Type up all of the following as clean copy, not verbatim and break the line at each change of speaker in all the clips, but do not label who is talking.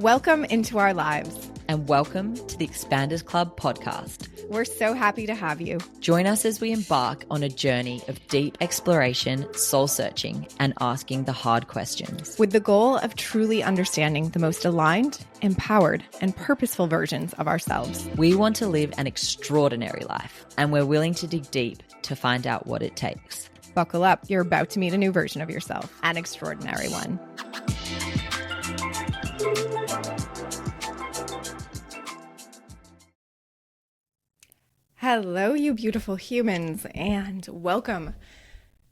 Welcome into our lives.
And welcome to the Expanders Club podcast.
We're so happy to have you.
Join us as we embark on a journey of deep exploration, soul searching, and asking the hard questions.
With the goal of truly understanding the most aligned, empowered, and purposeful versions of ourselves.
We want to live an extraordinary life, and we're willing to dig deep to find out what it takes.
Buckle up. You're about to meet a new version of yourself, an extraordinary one. Hello, you beautiful humans, and welcome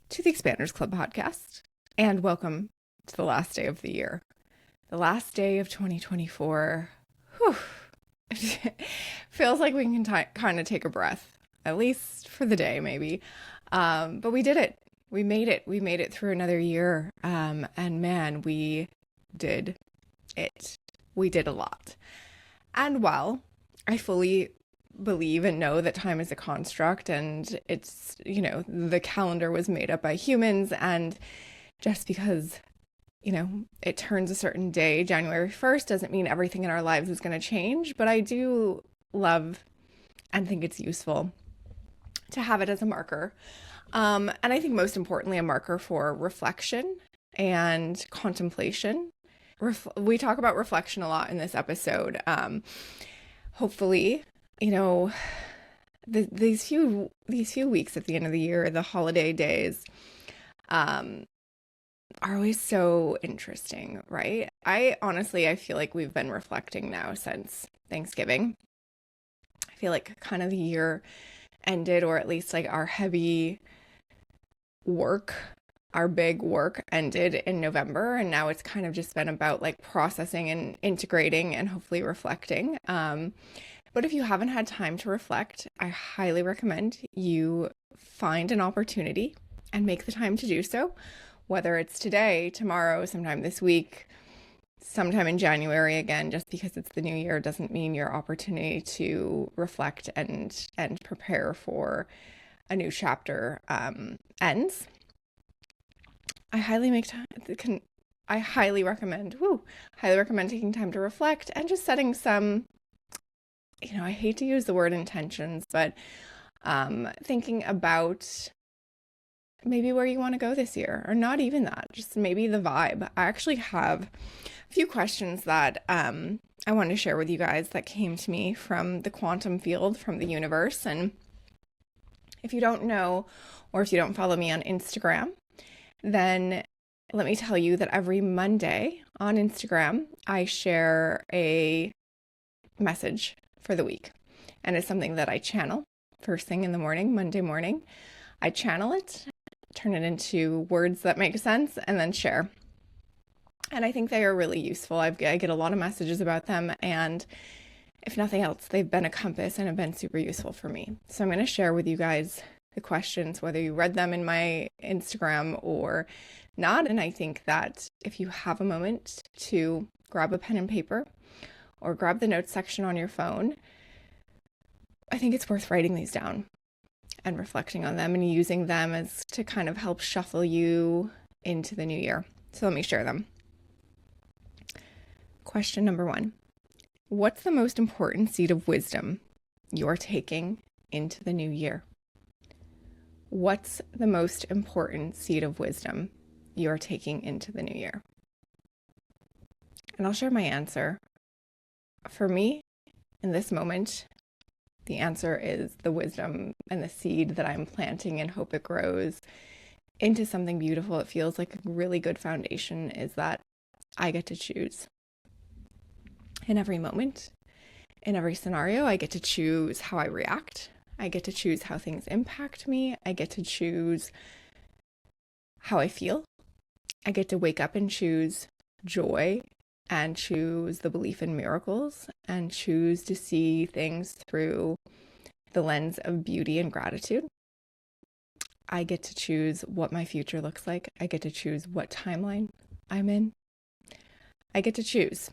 to the Expanders Club podcast, and welcome to the last day of the year, the last day of 2024. Whew. Feels like we can kind of take a breath, at least for the day, maybe. But we did it. We made it. We made it through another year. And man, we did it. We did a lot. And while I fully believe and know that time is a construct and it's, the calendar was made up by humans, and just because, it turns a certain day, January 1st, doesn't mean everything in our lives is going to change. But I do love and think it's useful to have it as a marker. And I think most importantly, a marker for reflection and contemplation. We talk about reflection a lot in this episode. Hopefully, these few weeks at the end of the year, the holiday days, are always so interesting, right? I feel like we've been reflecting now since Thanksgiving. I feel like kind of the year ended, or at least like our heavy work, our big work ended in November, and now it's kind of just been about like processing and integrating and hopefully reflecting. But if you haven't had time to reflect, I highly recommend you find an opportunity and make the time to do so, whether it's today, tomorrow, sometime this week, sometime in January. Again, just because it's the new year doesn't mean your opportunity to reflect and prepare for a new chapter ends. I highly recommend taking time to reflect and just setting some, I hate to use the word intentions, but thinking about maybe where you want to go this year, or not even that, just maybe the vibe. I actually have a few questions that I want to share with you guys that came to me from the quantum field, from the universe. And if you don't know, or if you don't follow me on Instagram, then let me tell you that every Monday on Instagram, I share a message for the week. And it's something that I channel first thing in the morning, Monday morning. I channel it, turn it into words that make sense, and then share. And I think they are really useful. I get a lot of messages about them, and if nothing else, they've been a compass and have been super useful for me. So I'm going to share with you guys the questions, whether you read them in my Instagram or not. And I think that if you have a moment to grab a pen and paper or grab the notes section on your phone, I think it's worth writing these down and reflecting on them and using them as to kind of help shuffle you into the new year. So let me share them. Question number 1. What's the most important seed of wisdom you're taking into the new year? What's the most important seed of wisdom you're taking into the new year? And I'll share my answer. For me, in this moment, the answer is the wisdom and the seed that I'm planting and hope it grows into something beautiful. It feels like a really good foundation, is that I get to choose. In every moment, in every scenario, I get to choose how I react. I get to choose how things impact me. I get to choose how I feel. I get to wake up and choose joy and choose the belief in miracles and choose to see things through the lens of beauty and gratitude. I get to choose what my future looks like. I get to choose what timeline I'm in. I get to choose.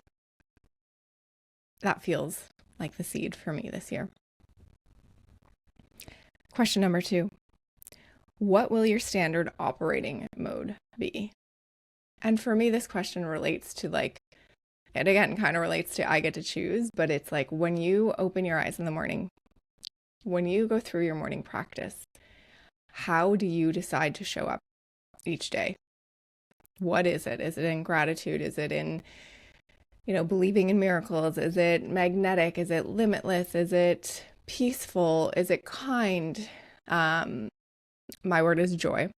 That feels like the seed for me this year. Question number 2. What will your standard operating mode be? And for me, this question relates to it again kind of relates to I get to choose, but it's like when you open your eyes in the morning, when you go through your morning practice, how do you decide to show up each day? What is it? Is it in gratitude? Is it in, believing in miracles? Is it magnetic? Is it limitless? Is it peaceful? Is it kind? My word is joy.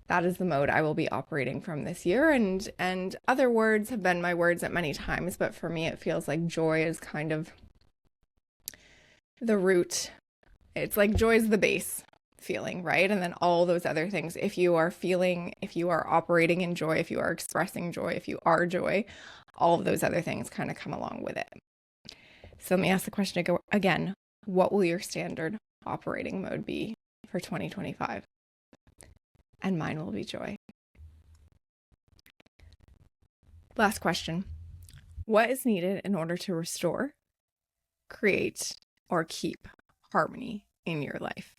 That is the mode I will be operating from this year. And other words have been my words at many times, but for me, it feels like joy is kind of the root. It's like joy is the base feeling, right? And then all those other things, if you are operating in joy, if you are expressing joy, if you are joy, all of those other things kind of come along with it. So let me ask the question again. What will your standard operating mode be for 2025? And mine will be joy. Last question. What is needed in order to restore, create, or keep harmony in your life?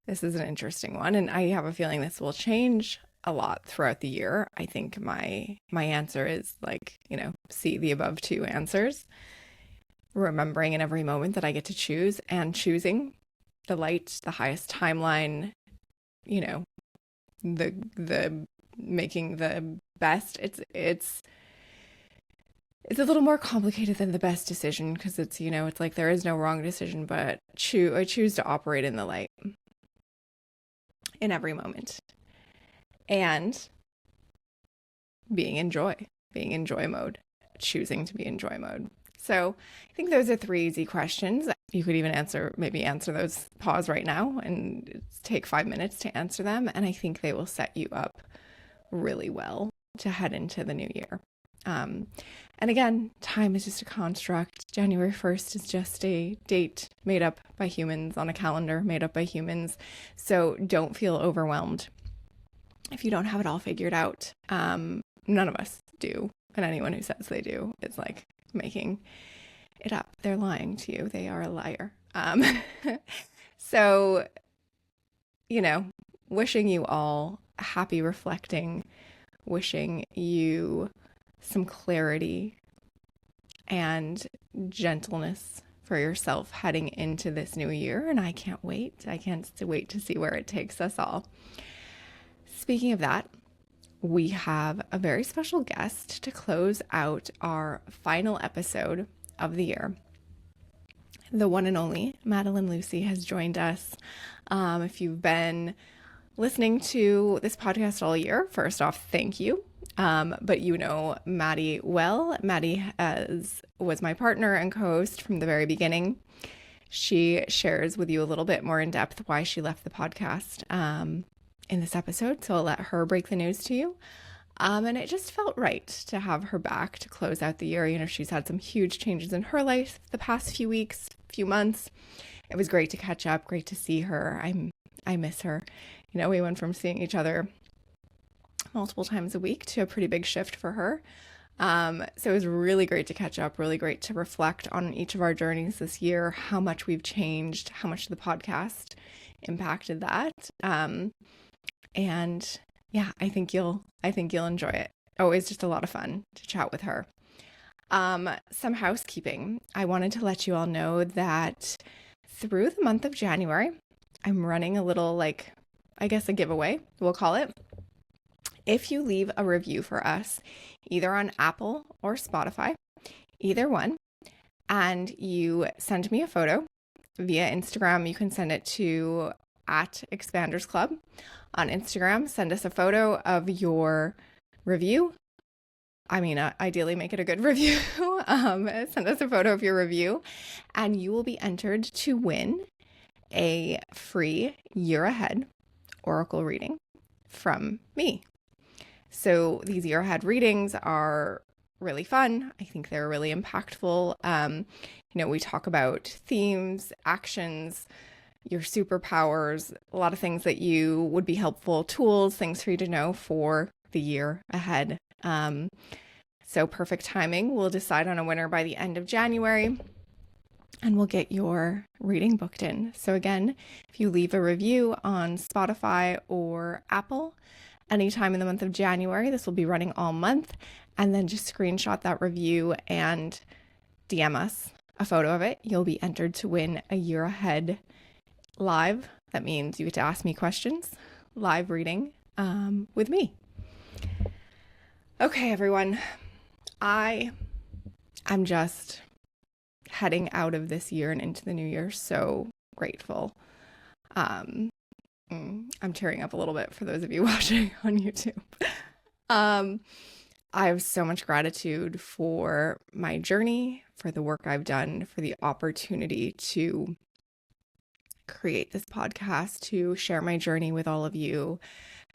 This is an interesting one, and I have a feeling this will change a lot throughout the year. I think my answer is see the above two answers. Remembering in every moment that I get to choose, and choosing the light, the highest timeline, the making the best. It's a little more complicated than the best decision, because it's like there is no wrong decision, but I choose to operate in the light in every moment, and being in joy mode, choosing to be in joy mode. So I think those are 3 easy questions. You could even answer those, pause right now and take 5 minutes to answer them. And I think they will set you up really well to head into the new year. And again, time is just a construct. January 1st is just a date made up by humans on a calendar made up by humans. So don't feel overwhelmed if you don't have it all figured out. None of us do. And anyone who says they do is like making it up. They're lying to you. They are a liar. So, wishing you all happy reflecting, wishing you some clarity and gentleness for yourself heading into this new year. And I can't wait. I can't wait to see where it takes us all. Speaking of that, we have a very special guest to close out our final episode of the year. The one and only Madeline Lucy has joined us. If you've been listening to this podcast all year, first off, thank you. But Maddie well. Maddie was my partner and co-host from the very beginning. She shares with you a little bit more in depth why she left the podcast in this episode. So I'll let her break the news to you. And it just felt right to have her back to close out the year. She's had some huge changes in her life the past few weeks, few months. It was great to catch up, great to see her. I miss her. We went from seeing each other multiple times a week to a pretty big shift for her. So it was really great to catch up, really great to reflect on each of our journeys this year, how much we've changed, how much the podcast impacted that. And yeah, I think you'll enjoy it. Always just a lot of fun to chat with her. Some housekeeping. I wanted to let you all know that through the month of January, I'm running a little, a giveaway, we'll call it. If you leave a review for us, either on Apple or Spotify, either one, and you send me a photo via Instagram, you can send it to @ExpandersClub on Instagram. Send us a photo of your review. Ideally make it a good review. Send us a photo of your review, and you will be entered to win a free year ahead oracle reading from me. So these year ahead readings are really fun. I think they're really impactful. We talk about themes, actions, your superpowers, a lot of things that you would be helpful, tools, things for you to know for the year ahead. So perfect timing. We'll decide on a winner by the end of January, and we'll get your reading booked in. So again, if you leave a review on Spotify or Apple anytime in the month of January, this will be running all month, and then just screenshot that review and DM us a photo of it. You'll be entered to win a Year Ahead live. That means you get to ask me questions, live reading with me. Okay, everyone. I'm just heading out of this year and into the new year so grateful. I'm tearing up a little bit for those of you watching on YouTube. I have so much gratitude for my journey, for the work I've done, for the opportunity to create this podcast, to share my journey with all of you,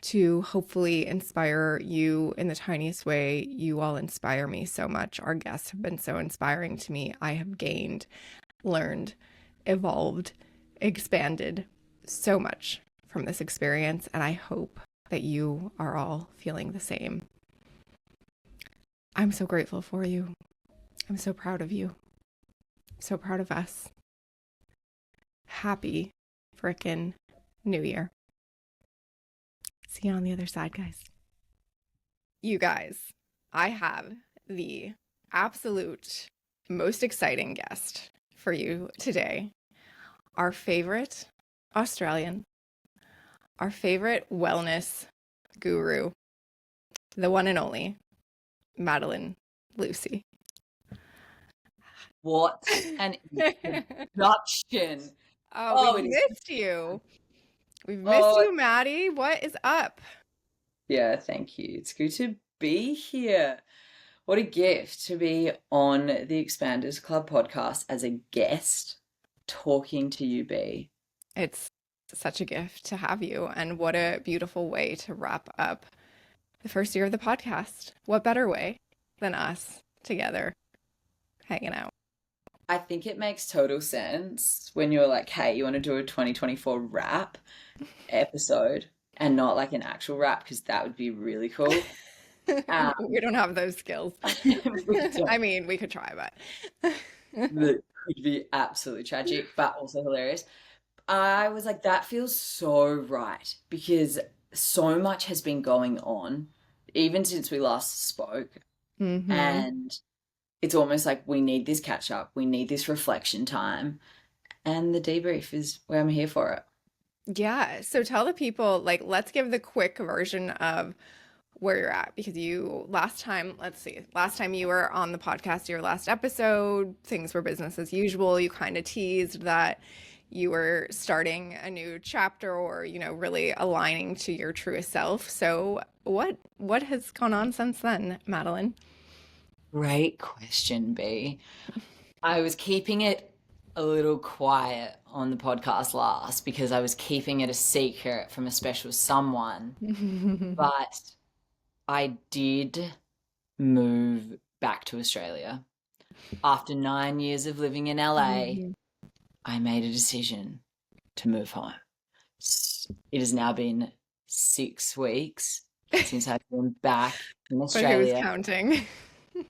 to hopefully inspire you in the tiniest way. You all inspire me so much. Our guests have been so inspiring to me. I have gained, learned, evolved, expanded so much from this experience, and I hope that you are all feeling the same. I'm so grateful for you. I'm so proud of you. So proud of us. Happy frickin' New Year. See you on the other side, guys. You guys, I have the absolute most exciting guest for you today. Our favorite Australian, our favorite wellness guru, the one and only Madeline Lucy.
What an introduction.
We missed you. We've missed you, Maddie. What is up?
Yeah, thank you. It's good to be here. What a gift to be on the Expanders Club podcast as a guest talking to you, B.
It's such a gift to have you, and what a beautiful way to wrap up the first year of the podcast. What better way than us together hanging out?
I think it makes total sense when you're like, hey, you want to do a 2024 wrap episode and not like an actual wrap, because that would be really cool.
We don't have those skills. I mean, we could try, but
that could be absolutely tragic, but also hilarious. I was like, that feels so right, because so much has been going on even since we last spoke.
Mm-hmm.
And it's almost like we need this catch up. We need this reflection time. And the debrief is where I'm here for it.
Yeah. So tell the people, like, let's give the quick version of where you're at, because last time you were on the podcast, your last episode, things were business as usual. You kind of teased that you were starting a new chapter, or, really aligning to your truest self. So what has gone on since then, Madeline?
Great question, B. I was keeping it a little quiet on the podcast last because I was keeping it a secret from a special someone. But I did move back to Australia. After 9 years of living in LA, I made a decision to move home. It has now been 6 weeks since I've been back in Australia.
But who's counting?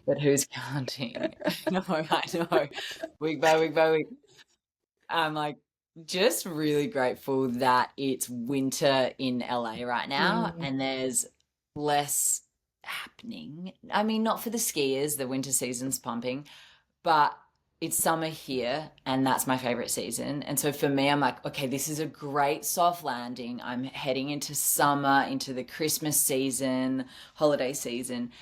But who's counting? No, I know. Week by week by week. I'm like just really grateful that it's winter in LA right now and there's less happening. I mean, not for the skiers, the winter season's pumping, but it's summer here and that's my favorite season. And so for me, I'm like, okay, this is a great soft landing. I'm heading into summer, into the Christmas season, holiday season,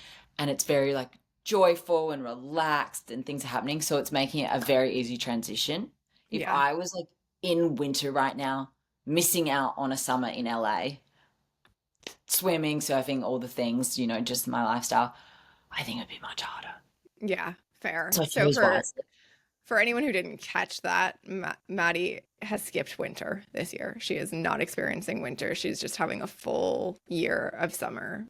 and it's very like joyful and relaxed and things are happening. So it's making it a very easy transition. If I was like in winter right now, missing out on a summer in LA, swimming, surfing, all the things, just my lifestyle, I think it'd be much harder.
Yeah, fair. So for anyone who didn't catch that, Maddie has skipped winter this year. She is not experiencing winter. She's just having a full year of summer.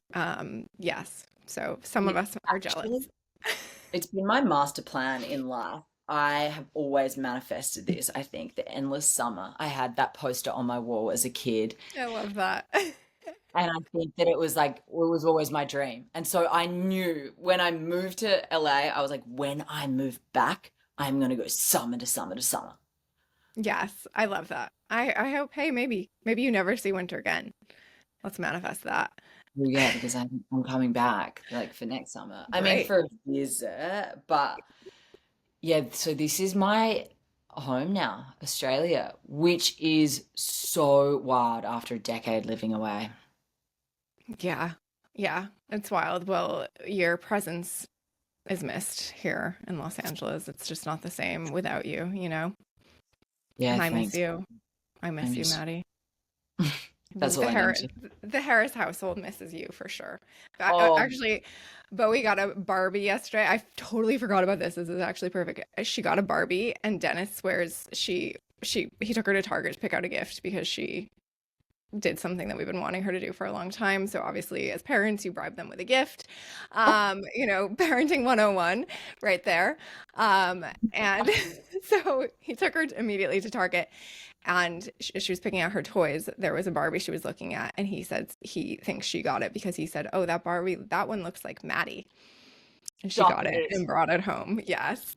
Yes. So some of us are jealous.
It's been my master plan in life. I have always manifested this, I think, the endless summer. I had that poster on my wall as a kid.
I love that.
And I think that it was always my dream. And so I knew when I moved to LA, I was like, when I move back, I'm going to go summer to summer to summer.
Yes, I love that. I hope, hey, maybe you never see winter again. Let's manifest that.
Well, yeah, because I'm coming back like for next summer. I mean,
Great.
for a visit, but yeah, so this is my home now, Australia, which is so wild after a decade living away.
Yeah. Yeah. It's wild. Well, your presence is missed here in Los Angeles. It's just not the same without you, you know?
Yeah,
And I miss
thanks.
you. I
I
miss you,
miss
Maddie.
that's
The
all I need
Har
to.
the Harris household misses you for sure.
Oh,
Actually, Bowie got a Barbie yesterday. I totally forgot about this. This is actually perfect. She got a Barbie, and Dennis swears he took her to Target to pick out a gift because she did something that we've been wanting her to do for a long time. So obviously, as parents, you bribe them with a gift. Parenting 101 right there. And so he took her immediately to Target and she was picking out her toys. There was a Barbie she was looking at, and he said he thinks she got it because he said, "Oh, that Barbie, that one looks like Maddie." And she
stop
got it
it.
and brought it home. Yes.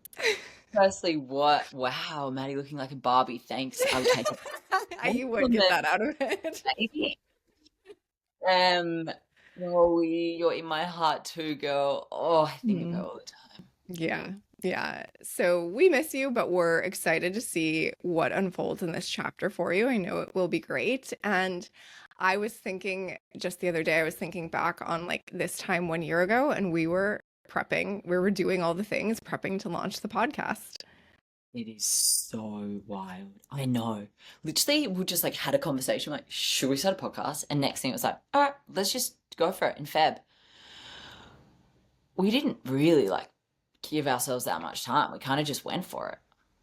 Firstly, what? Wow, Maddie looking like a Barbie. Thanks. I would take a
You would get
compliment,
that out of it.
baby. Um, Chloe, you're in my heart too, girl. Oh, I think of her
Hmm.
all the time.
Yeah. Yeah. So we miss you, but we're excited to see what unfolds in this chapter for you. I know it will be great. And I was thinking just the other day, I was thinking back on like this time 1 year ago, and we were prepping, we were doing all the things, prepping to launch the podcast.
It is so wild. I know. Literally, we just like had a conversation like, should we start a podcast? And next thing it was like, all right, let's just go for it in Feb. We didn't really like give ourselves that much time. We kind of just went for it.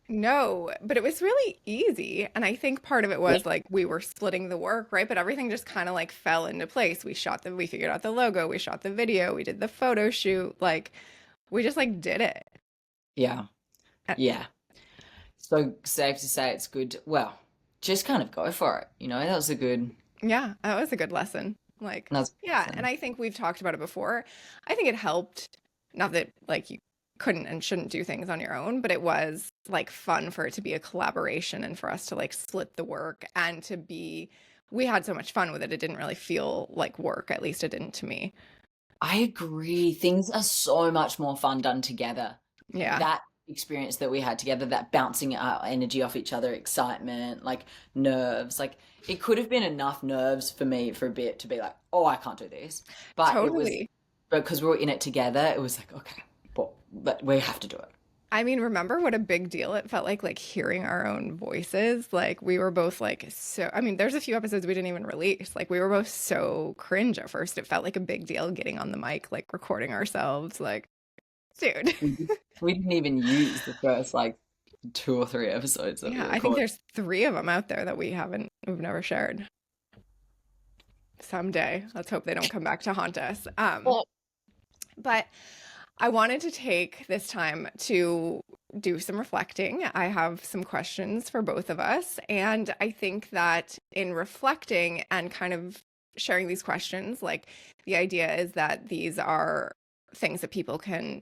No, but it was really easy. And I think part of it
Yeah.
was like we were splitting the work, right? But everything just kind of like fell into place. We figured out the logo, we shot the video, we did the photo shoot. Like we just like did it.
Yeah.
Uh,
Yeah. So safe to say it's good. Well, just kind of go for it. That was a good,
Yeah, that was a good lesson. Like,
that's
yeah, and
awesome.
I think we've talked about it before. I think it helped, not that like you couldn't and shouldn't do things on your own, but it was like fun for it to be a collaboration and for us to like split the work and to be, we had so much fun with it. It didn't really feel like work, at least it didn't to me.
I agree. Things are so much more fun done together.
Yeah,
That experience that we had together, that bouncing our energy off each other, excitement, like nerves, like it could have been enough nerves for me for a bit to be like, oh, I can't do this. But it was
totally.
because we were in it together, it was like, okay, but we have to do it.
I mean, remember what a big deal it felt like hearing our own voices? Like we were both like so I mean, there's a few episodes we didn't even release. Like we were both so cringe at first. It felt like a big deal getting on the mic, like recording ourselves. Like, dude.
We didn't even use the first like 2 or 3 episodes that we
Yeah, I think
recorded.
there's three of them out there that we've never shared. Someday. Let's hope they don't come back to haunt us. But I wanted to take this time to do some reflecting. I have some questions for both of us. And I think that in reflecting and kind of sharing these questions, like the idea is that these are things that people can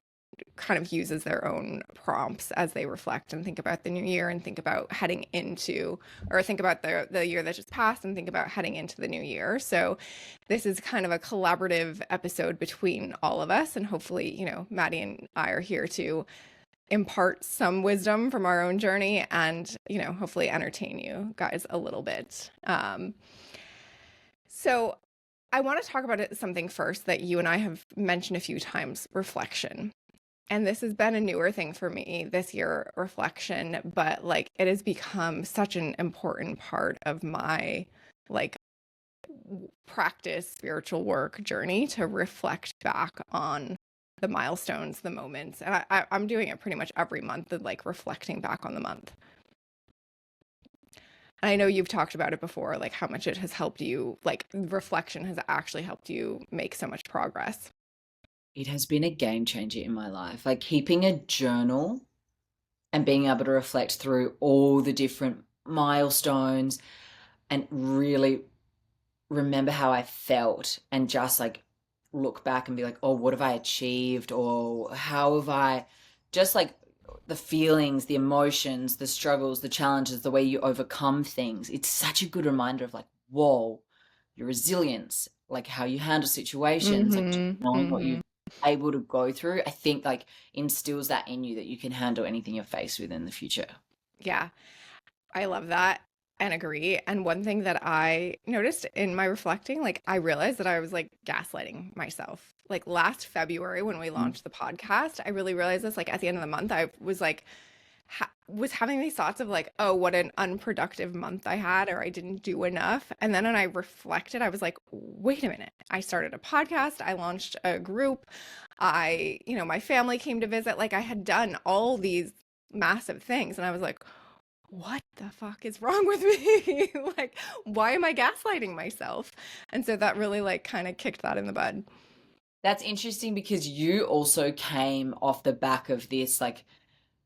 kind of use as their own prompts as they reflect and think about the new year and think about heading into or think about the year that just passed and think about heading into the new year. So this is kind of a collaborative episode between all of us and hopefully, Maddie and I are here to impart some wisdom from our own journey and, hopefully entertain you guys a little bit. So I want to talk about something first that you and I have mentioned a few times, reflection. And this has been a newer thing for me this year, reflection, but like it has become such an important part of my like practice, spiritual work journey to reflect back on the milestones, the moments. And I'm doing it pretty much every month, like reflecting back on the month. And I know you've talked about it before, like how much it has helped you, like reflection has actually helped you make so much progress.
It has been a game changer in my life. Like keeping a journal and being able to reflect through all the different milestones and really remember how I felt and just like look back and be like, oh, what have I achieved? Or how have I just like the feelings, the emotions, the struggles, the challenges, the way you overcome things. It's such a good reminder of like, whoa, your resilience, like how you handle situations, like just
Mm-hmm.
knowing what
Mm-hmm.
you've able to go through, I think like instills that in you that you can handle anything you're faced with in the future.
Yeah, I love that and agree. And one thing that I noticed in my reflecting, like I realized that I was like gaslighting myself. Like last February when we
Mm.
launched the podcast, I really realized this. Like at the end of the month, I was like, was having these thoughts of like, oh, what an unproductive month I had, or I didn't do enough. And then when I reflected, I was like, wait a minute. I started a podcast, I launched a group, my family came to visit. Like I had done all these massive things. And I was like, what the fuck is wrong with me? Like, why am I gaslighting myself? And so that really like kind of kicked that in the bud.
That's interesting because you also came off the back of this like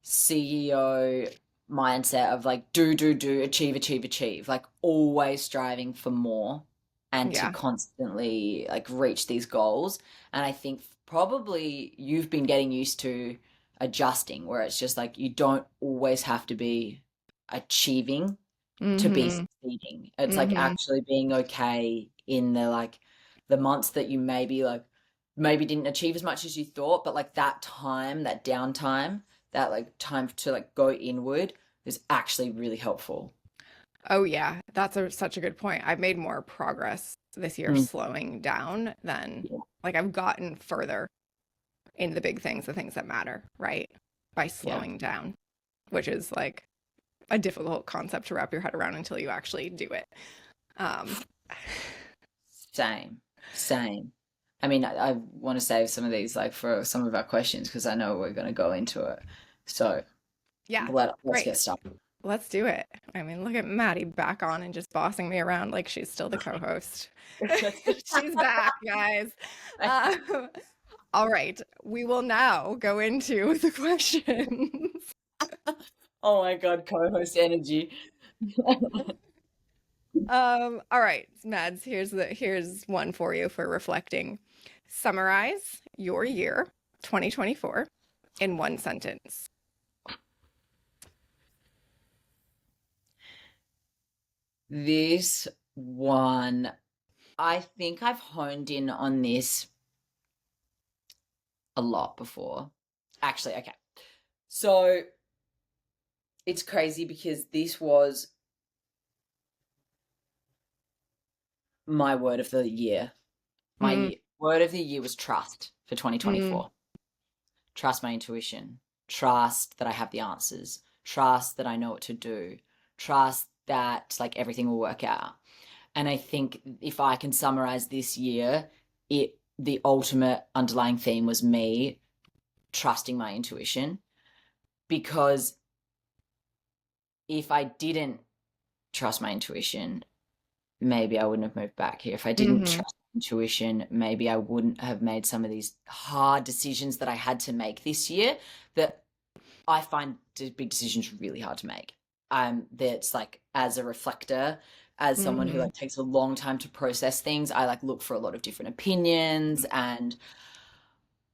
CEO mindset of like do, achieve, achieve, achieve, like always striving for more and to
Yeah.
constantly like reach these goals. And I think probably you've been getting used to adjusting where it's just like you don't always have to be achieving to be
Mm-hmm.
succeeding. It's like
Mm-hmm.
actually being okay in the like the months that you maybe didn't achieve as much as you thought, but like that time, that downtime, that like time to like go inward is actually really helpful.
Oh yeah, that's such a good point. I've made more progress this year
Mm,
slowing down than
yeah,
like I've gotten further in the big things, the things that matter, right? By
yeah.
slowing down, which is like a difficult concept to wrap your head around until you actually do it. Um,
Same, same. I mean, I want to save some of these like for some of our questions because I know we're going to go into it. So
yeah,
let's
great.
get started.
Let's do it. I mean, look at Maddie back on and just bossing me around like she's still the co-host. She's back, guys. Um, all right, we will now go into the questions.
Oh my God, co-host energy.
All right, Mads, here's one for you for reflecting. Summarize your year, 2024, in one sentence.
This one, I think I've honed in on this a lot before. Actually, okay. So it's crazy because this was my word of the year.
Mm,
Word of the year was trust for
mm,
2024. Trust my intuition. Trust that I have the answers. Trust that I know what to do. Trust that like everything will work out. And I think if I can summarize this year, the ultimate underlying theme was me trusting my intuition, because if I didn't trust my intuition, maybe I wouldn't have moved back here. If I didn't
hmm
trust my intuition, maybe I wouldn't have made some of these hard decisions that I had to make this year that I find big decisions really hard to make. That's like as a reflector, as someone who
hmm
like takes a long time to process things, I like look for a lot of different opinions and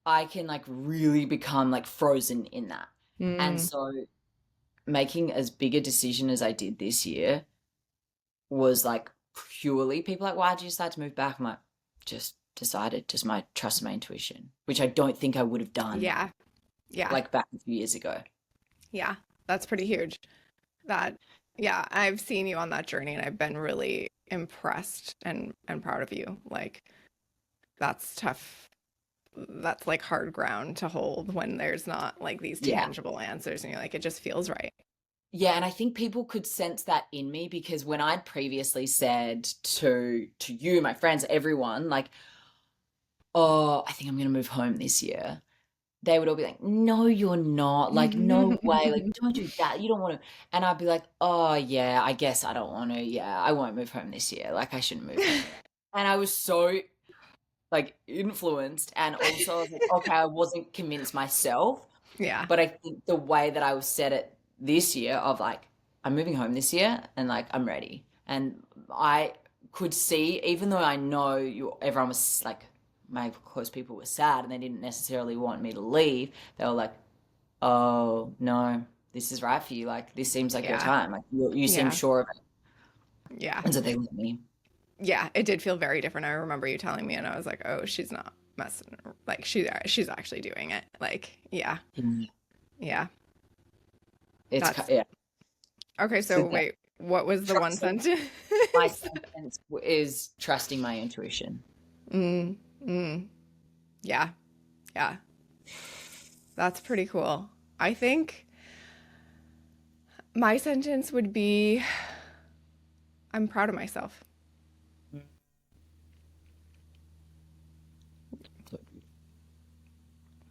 I can like really become like frozen in that. And
mm.
so making as big a decision as I did this year was like purely people like, why'd you decide to move back? I'm like, just decided, just my trust my intuition, which I don't think I would have done
Yeah, yeah,
like back a few years ago.
yeah. That's pretty huge. That, yeah, I've seen you on that journey and I've been really impressed and proud of you. Like, that's tough. That's like hard ground to hold when there's not like these
Yeah.
tangible answers and you're like, it just feels right.
Yeah, and I think people could sense that in me because when I'd previously said to you, my friends, everyone, like, oh, I think I'm gonna move home this year, they would all be like, no, you're not. Like, no way. Like, don't do that. You don't want to. And I'd be like, oh, yeah, I guess I don't want to. Yeah, I won't move home this year. Like, I shouldn't move home. And I was so, like, influenced. And also, I was like, okay, I wasn't convinced myself.
Yeah,
But I think the way that I was set it this year of, like, I'm moving home this year and, like, I'm ready. And I could see, even though I know everyone was, like, my close people were sad and they didn't necessarily want me to leave. They were like, "Oh no, this is right for you. Like this seems like your
yeah,
time. Like you seem
yeah,
sure of it."
yeah.
And so they let me.
Yeah, it did feel very different. I remember you telling me, and I was like, oh, she's not messing. Like she's actually doing it. Like, yeah,
Mm.
yeah.
It's
That's
yeah.
okay.
So
So
that
wait, what was the one
trusting
sentence?
my sentence is trusting my intuition.
mm, mm, yeah, yeah. That's pretty cool. I think my sentence would be, I'm proud of myself.
Mm.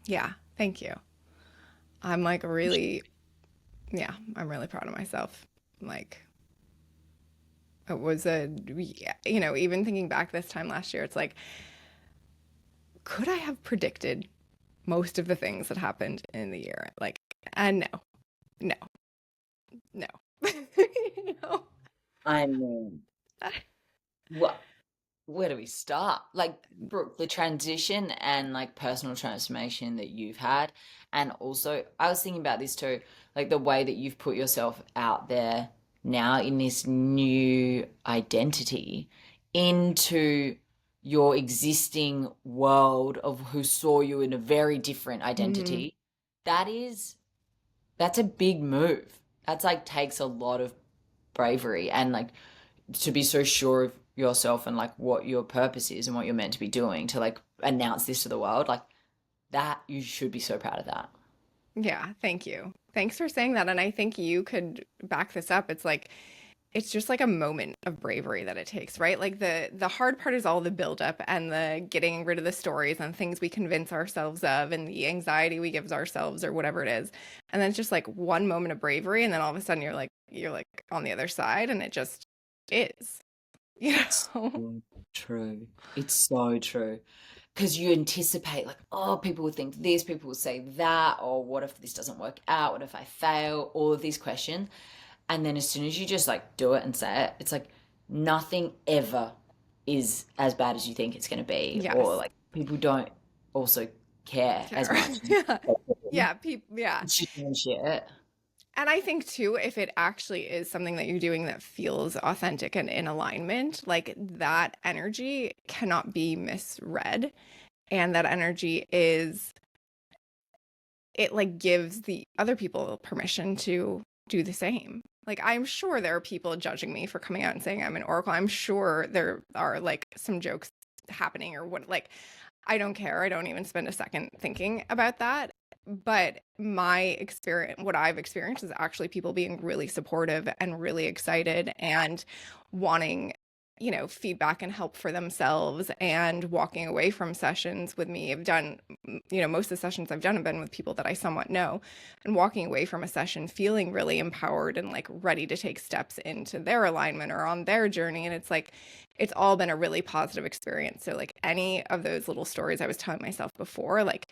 Yeah, thank you. I'm like really, yeah, I'm really proud of myself. Like, it was a, you know, even thinking back this time last year, it's like, could I have predicted most of the things that happened in the year? Like, and no, no, no, you know?
I mean, what? Where do we start? Like, Brooke, the transition and like personal transformation that you've had, and also I was thinking about this too, like the way that you've put yourself out there now in this new identity into your existing world of who saw you in a very different
Mhm.
identity. That is, that's a big move. That's like takes a lot of bravery and like to be so sure of yourself and like what your purpose is and what you're meant to be doing to like announce this to the world, like that, you should be so proud of that.
Yeah, thank you. Thanks for saying that. And I think you could back this up. It's like, it's just like a moment of bravery that it takes, right? Like the hard part is all the buildup and the getting rid of the stories and things we convince ourselves of and the anxiety we give ourselves or whatever it is. And then it's just like one moment of bravery, and then all of a sudden you're like on the other side, and it just is, you
It's
know?
so true. It's so true. Because you anticipate, like, oh, people will think this, people will say that, or what if this doesn't work out? What if I fail? All of these questions. And then as soon as you just like do it and say it, it's like nothing ever is as bad as you think it's going to be, or
Yes.
like people don't also care as
Care.
much.
Yeah. Yeah, people, yeah.
Shooting and shit.
And I think too, if it actually is something that you're doing that feels authentic and in alignment, like that energy cannot be misread. And that energy is, it like gives the other people permission to do the same. Like, I'm sure there are people judging me for coming out and saying I'm an oracle. I'm sure there are like some jokes happening or what, like, I don't care. I don't even spend a second thinking about that. But my experience, what I've experienced is actually people being really supportive and really excited and wanting, you know, feedback and help for themselves and walking away from sessions with me. I've done, you know, most of the sessions I've done have been with people that I somewhat know, and walking away from a session feeling really empowered and like ready to take steps into their alignment or on their journey. And it's like, it's all been a really positive experience. So like any of those little stories I was telling myself before, like,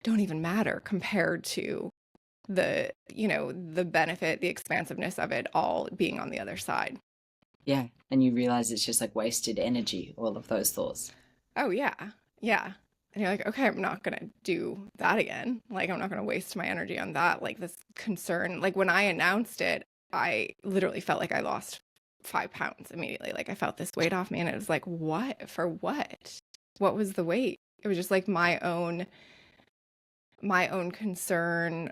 don't even matter compared to the, you know, the benefit, the expansiveness of it all being on the other side.
Yeah. And you realize it's just like wasted energy, all of those thoughts.
Oh yeah. Yeah. And you're like, okay, I'm not gonna do that again. Like, I'm not gonna waste my energy on that. Like, this concern, like when I announced it, I literally felt like I lost 5 pounds immediately. Like, I felt this weight off me, and it was like, what? For what? What was the weight? It was just like my own concern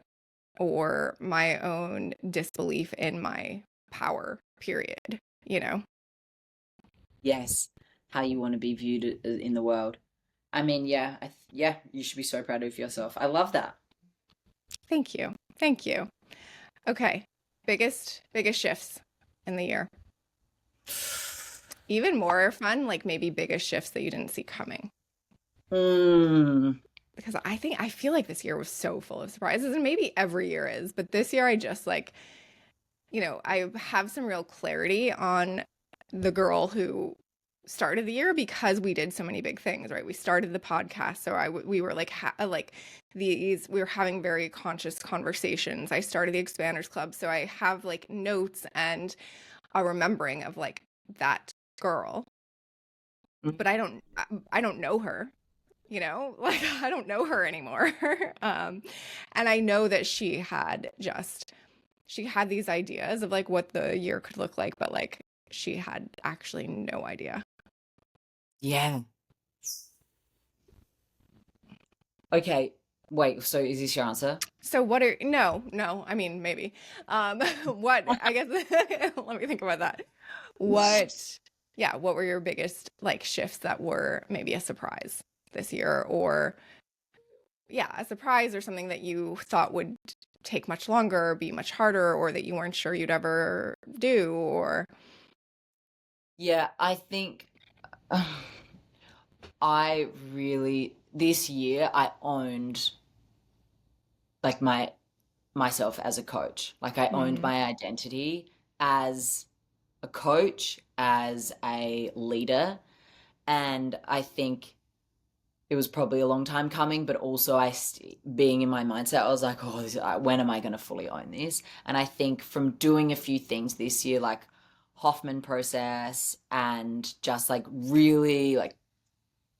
or my own disbelief in my power, period, you know?
Yes. How you want to be viewed in the world. I mean, yeah, yeah, you should be so proud of yourself. I love that.
Thank you. Thank you. Okay. Biggest shifts in the year. Even more fun, like maybe biggest shifts that you didn't see coming.
Mm,
Because I feel like this year was so full of surprises, and maybe every year is, but this year I just like, you know, I have some real clarity on the girl who started the year because we did so many big things, right? We started the podcast, so we were like like these we were having very conscious conversations. I started the Expanders Club, so I have like notes and a remembering of like that girl,
mm,
but I don't know her, you know, like I don't know her anymore. And I know that she had these ideas of like what the year could look like, but like she had actually no idea.
Yeah. Okay. Wait, so is this your answer?
So what are no, I mean maybe. What I guess let me think about that. What yeah, what were your biggest like shifts that were maybe a surprise this year or yeah, a surprise or something that you thought would take much longer or be much harder or that you weren't sure you'd ever do or
Yeah, I think I really this year I owned like myself as a coach. Like I owned
mm,
my identity as a coach, as a leader, and I think it was probably a long time coming, but also being in my mindset, I was like, oh, when am I going to fully own this? And I think from doing a few things this year, like Hoffman process and just like really like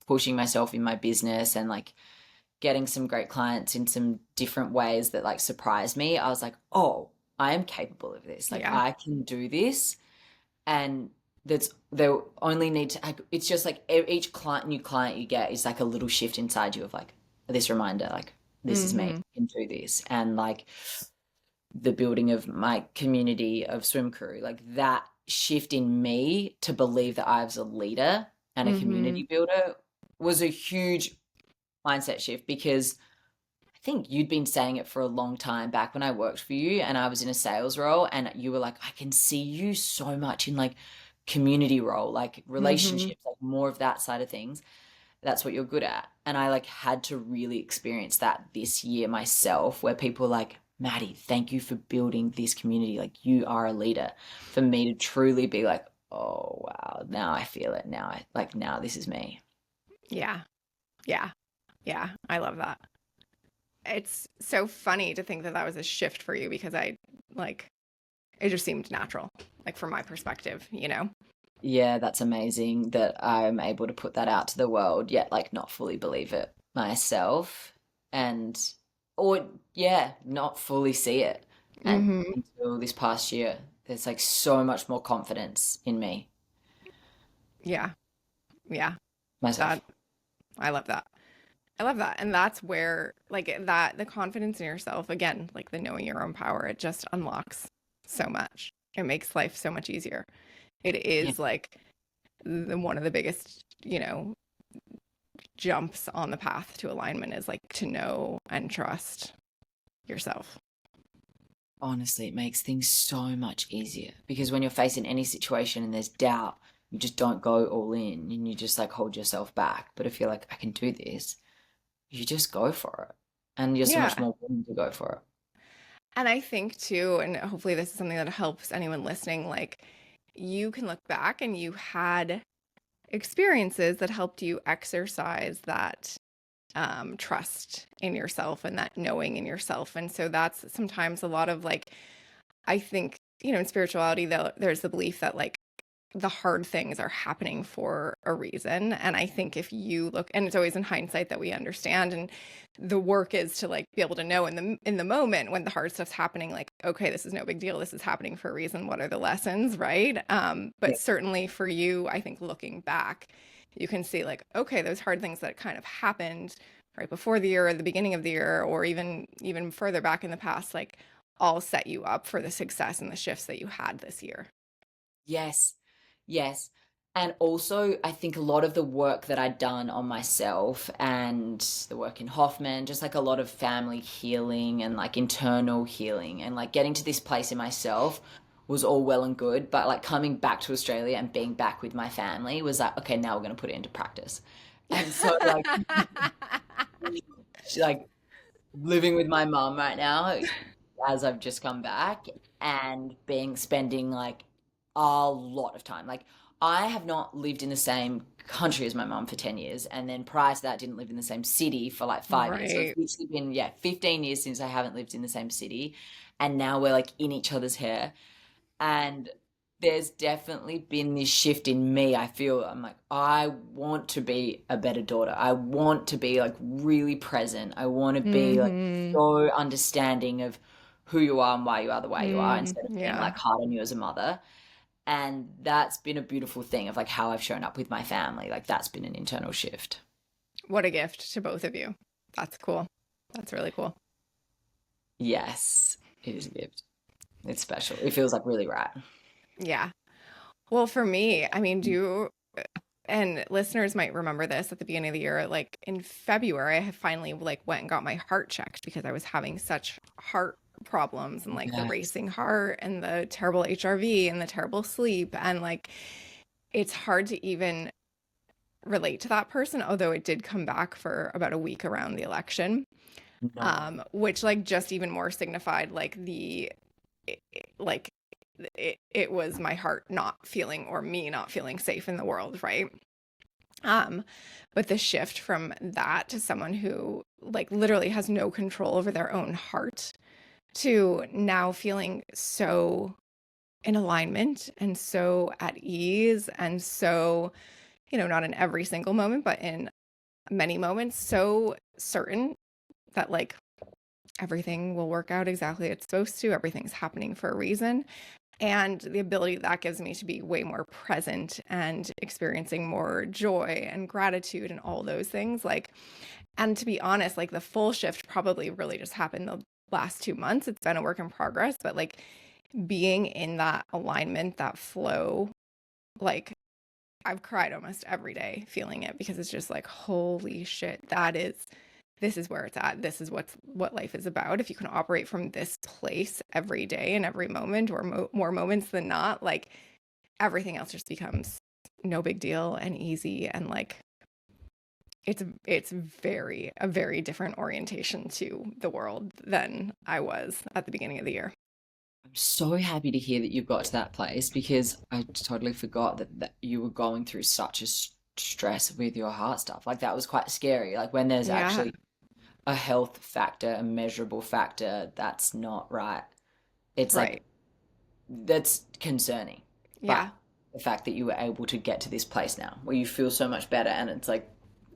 pushing myself in my business and like getting some great clients in some different ways that like surprised me, I was like, oh, I am capable of this. Like
yeah.
I can do this. And that's they only need to it's just like each new client you get is like a little shift inside you of like this reminder like this is me,
Mhm.
I can do this. And like the building of my community of swim crew, like that shift in me to believe that I was a leader and a
Mhm.
community builder was a huge mindset shift because I think you'd been saying it for a long time back when I worked for you and I was in a sales role and you were like, I can see you so much in like community role, like
Mhm.
relationships, like more of that side of things. That's what you're good at. And I like had to really experience that this year myself where people were like, Maddie, thank you for building this community. Like you are a leader. For me to truly be like, oh wow, now I feel it. Now I like now this is me.
Yeah. Yeah. Yeah. I love that. It's so funny to think that that was a shift for you because I like it just seemed natural, like from my perspective, you know?
Yeah, that's amazing that I'm able to put that out to the world, yet like not fully believe it myself and or yeah, not fully see it. And
Hmm.
until this past year, there's like so much more confidence in me,
Yeah. Yeah.
myself.
That I love that. I love that. And that's where like that the confidence in yourself, again, like the knowing your own power, it just unlocks so much. It makes life so much easier. It
Yeah,
is like one of the biggest, jumps on the path to alignment is like to know and trust yourself.
honestly, it makes things so much easier because when you're facing any situation and there's doubt, you just don't go all in and you just like hold yourself back. But if you're like, I can do this, you just go for it. And you're so much
Yeah.
more willing to go for it.
And I think too, and hopefully this is something that helps anyone listening, like you can look back and you had experiences that helped you exercise that trust in yourself and that knowing in yourself. And so that's sometimes a lot of like, I think, in spirituality, though, there's the belief that like the hard things are happening for a reason. And I think if you look, and it's always in hindsight that we understand, and the work is to like be able to know in the moment when the hard stuff's happening, like, okay, this is no big deal. This is happening for a reason. What are the lessons, right? But certainly for you, I think looking back, you can see like, okay, those hard things that kind of happened right before the year or the beginning of the year, or even further back in the past, like all set you up for the success and the shifts that you had this year.
Yes, yes. And also, I think a lot of the work that I'd done on myself and the work in Hoffman, just like a lot of family healing and like internal healing and like getting to this place in myself was all well and good. But like coming back to Australia and being back with my family was like, okay, now we're going to put it into practice. And so, like, like living with my mum right now as I've just come back and being spending like a lot of time. Like I have not lived in the same country as my mum for 10 years and then prior to that didn't live in the same city for like 5 years. So it's
Right.
literally been 15 years since I haven't lived in the same city and now we're like in each other's hair and there's definitely been this shift in me. I feel I'm like, I want to be a better daughter. I want to be like really present. I want to be like
Mm-hmm.
so understanding of who you are and why you are the way you are
Mm,
instead of being
yeah.
like hard on you as a mother. And that's been a beautiful thing of like how I've shown up with my family. Like that's been an internal shift.
What a gift to both of you. That's cool. That's really cool.
Yes, it is a gift. It's special. It feels like really right.
Yeah. Well, for me, I mean, and listeners might remember this at the beginning of the year, like in February, I finally like went and got my heart checked because I was having such heart problems and like the
Yes.
racing heart and the terrible HRV and the terrible sleep. And like, it's hard to even relate to that person, although it did come back for about a week around the election,
No.
which like just even more signified like like it was my heart not feeling or me not feeling safe in the world, right? Um, but the shift from that to someone who like literally has no control over their own heart to now feeling so in alignment and so at ease and so, not in every single moment, but in many moments, so certain that like everything will work out exactly as it's supposed to, everything's happening for a reason. And the ability that gives me to be way more present and experiencing more joy and gratitude and all those things. Like, and to be honest, like the full shift probably really just happened the last 2 months. It's been a work in progress, but like being in that alignment, that flow, like I've cried almost every day feeling it because it's just like, holy shit, this is where it's at. This is what life is about. If you can operate from this place every day and every moment, or more moments than not, like everything else just becomes no big deal and easy. And like it's a very different orientation to the world than I was at the beginning of the year.
I'm so happy to hear that you've got to that place because I totally forgot that you were going through such a stress with your heart stuff. Like that was quite scary. Like when there's
Yeah,
actually a health factor, a measurable factor, that's not right. It's like
right.
that's concerning. But
Yeah,
the fact that you were able to get to this place now where you feel so much better and it's like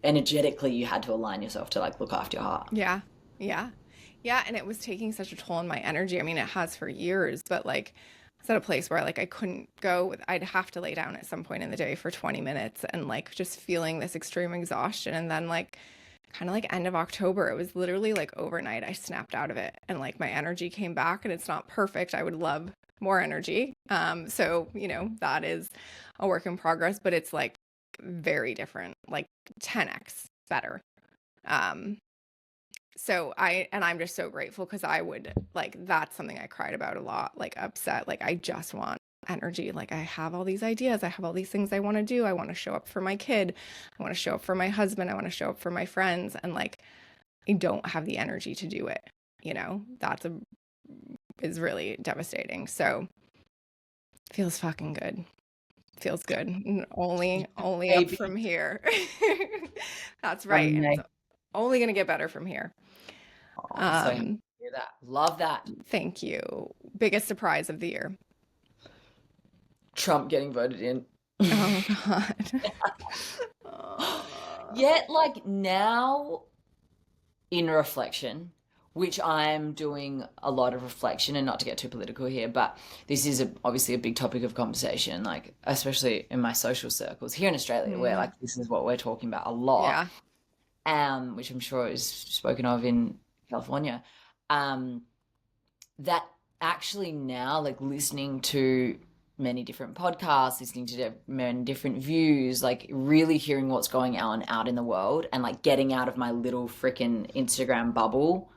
energetically you had to align yourself to like look after your heart.
yeah, yeah. Yeah, and it was taking such a toll on my energy. I mean, it has for years, but like it's at a place where like I couldn't go. I'd have to lay down at some point in the day for 20 minutes and like just feeling this extreme exhaustion. And then like kind of like end of October, it was literally like overnight I snapped out of it and like my energy came back, and it's not perfect. I would love more energy. So, that is a work in progress, but it's like very different, like 10x better. Um, I'm just so grateful because I would like that's something I cried about a lot, like upset, like I just want energy. Like I have all these ideas, I have all these things I want to do. I want to show up for my kid, I want to show up for my husband, I want to show up for my friends, and like I don't have the energy to do it. That's a is really devastating. So feels fucking good. Feels good. Only up
Maybe
from here. That's right. And it's
amazing.
only gonna get better from here.
Oh, so happy
Um,
to hear that. Love that.
Thank you. Biggest surprise of the year.
Trump getting voted in.
Oh God. Uh,
Yet, like now in reflection, which I'm doing a lot of reflection, and not to get too political here, but this is obviously a big topic of conversation, like especially in my social circles here in Australia, where
mm,
like this is what we're talking about a lot,
yeah.
which I'm sure is spoken of in California. Um, that actually now, like listening to many different podcasts, listening to many different views, like really hearing what's going on out in the world and like getting out of my little freaking Instagram bubble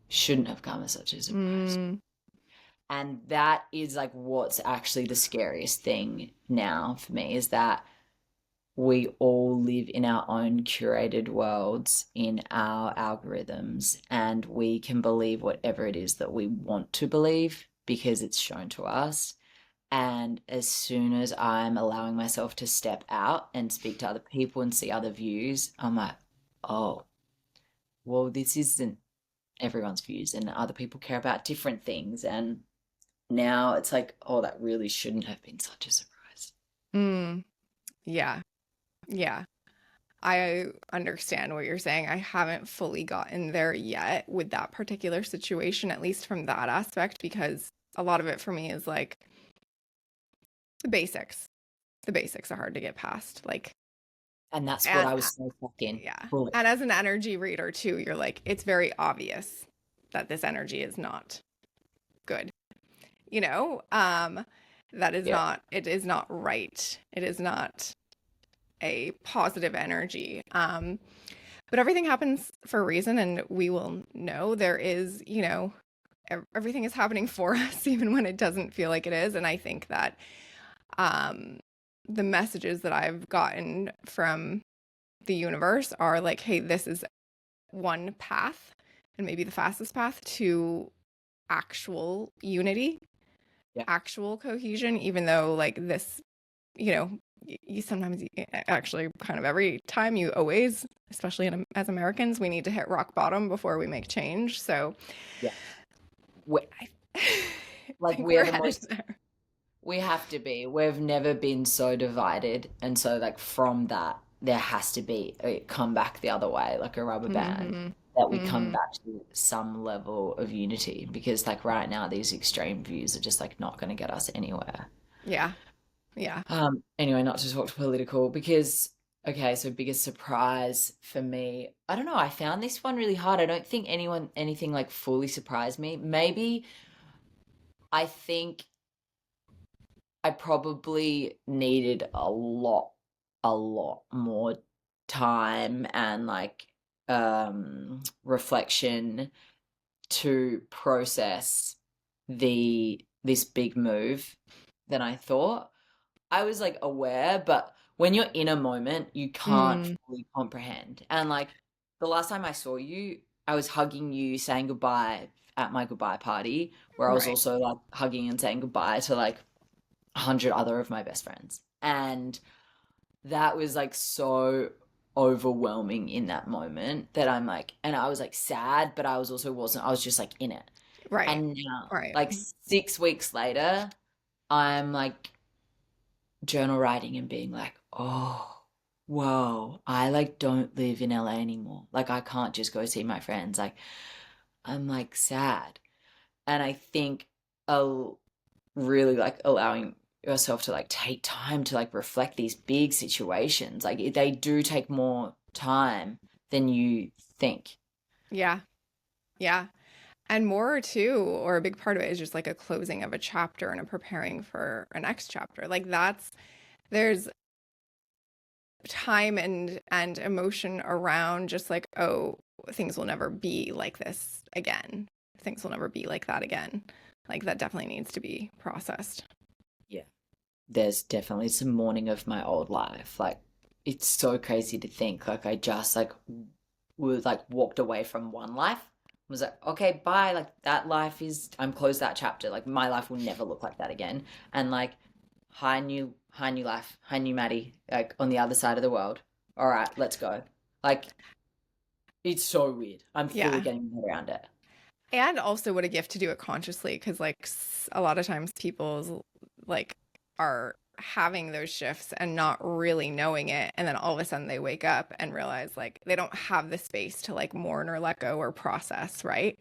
shouldn't have come as such a surprise.
Mm,
And that is like what's actually the scariest thing now for me is that we all live in our own curated worlds in our algorithms and we can believe whatever it is that we want to believe because it's shown to us. And as soon as I'm allowing myself to step out and speak to other people and see other views, I'm like, oh, well, this isn't everyone's views and other people care about different things. And now it's like, oh, that really shouldn't have been such a surprise.
mm, yeah. Yeah. I understand what you're saying. I haven't fully gotten there yet with that particular situation, at least from that aspect, because a lot of it for me is like The basics. The basics are hard to get past. Like,
And that's what
and
I was so fucking
yeah.
fully.
And as an energy reader too, you're like, it's very obvious that this energy is not good. You know, that is
Yeah.
not, it is not right. It is not a positive energy. But everything happens for a reason, and we will know there is, you know, everything is happening for us, even when it doesn't feel like it is. And I think that um, the messages that I've gotten from the universe are like, hey, this is one path, and maybe the fastest path to actual unity,
Yeah.
actual cohesion, even though, like, this, you know, you sometimes actually kind of every time you always, especially as Americans, we need to hit rock bottom before we make change. So
Yeah. We,
I
like
think
we're
we're
the
headed
most,
there.
we have to be. We've never been so divided. And so like from that, there has to be a come back the other way, like a rubber band,
Mm-hmm.
that we come
Mm-hmm.
back to some level of unity. Because like right now, these extreme views are just like not going to get us anywhere.
Yeah. Yeah.
Anyway, not to talk political because okay, so biggest surprise for me. I don't know, I found this one really hard. I don't think anything like fully surprised me. Maybe I think I probably needed a lot more time and like reflection to process this big move than I thought. I was like aware, but when you're in a moment, you can't
Mm.
fully comprehend. And like the last time I saw you, I was hugging you, saying goodbye at my goodbye party, where I was
Right.
also like hugging and saying goodbye to like 100 other of my best friends. And that was like so overwhelming in that moment that I'm like, and I was like sad, but I was also wasn't, I was just like in it.
Right.
And now,
Right.
like 6 weeks later, I'm like journal writing and being like, oh, whoa, I like don't live in LA anymore. Like I can't just go see my friends. Like I'm like sad. And I think a really like allowing yourself to like take time to like reflect these big situations. Like they do take more time than you think.
Yeah. Yeah. And more too, or a big part of it is just like a closing of a chapter and a preparing for a next chapter. Like there's time and emotion around just like, oh, things will never be like this again. Things will never be like that again. Like that definitely needs to be processed.
Yeah. There's definitely some mourning of my old life. Like it's so crazy to think like I just like was like walked away from one life, was like okay bye, like that life is, I'm closed that chapter, like my life will never look like that again, and like hi new life, hi new Maddie, like on the other side of the world, all right let's go. Like it's so weird, I'm fully
Yeah.
getting my head around it.
And also what a gift to do it consciously, because like a lot of times people like are having those shifts and not really knowing it, and then all of a sudden they wake up and realize like they don't have the space to like mourn or let go or process, right?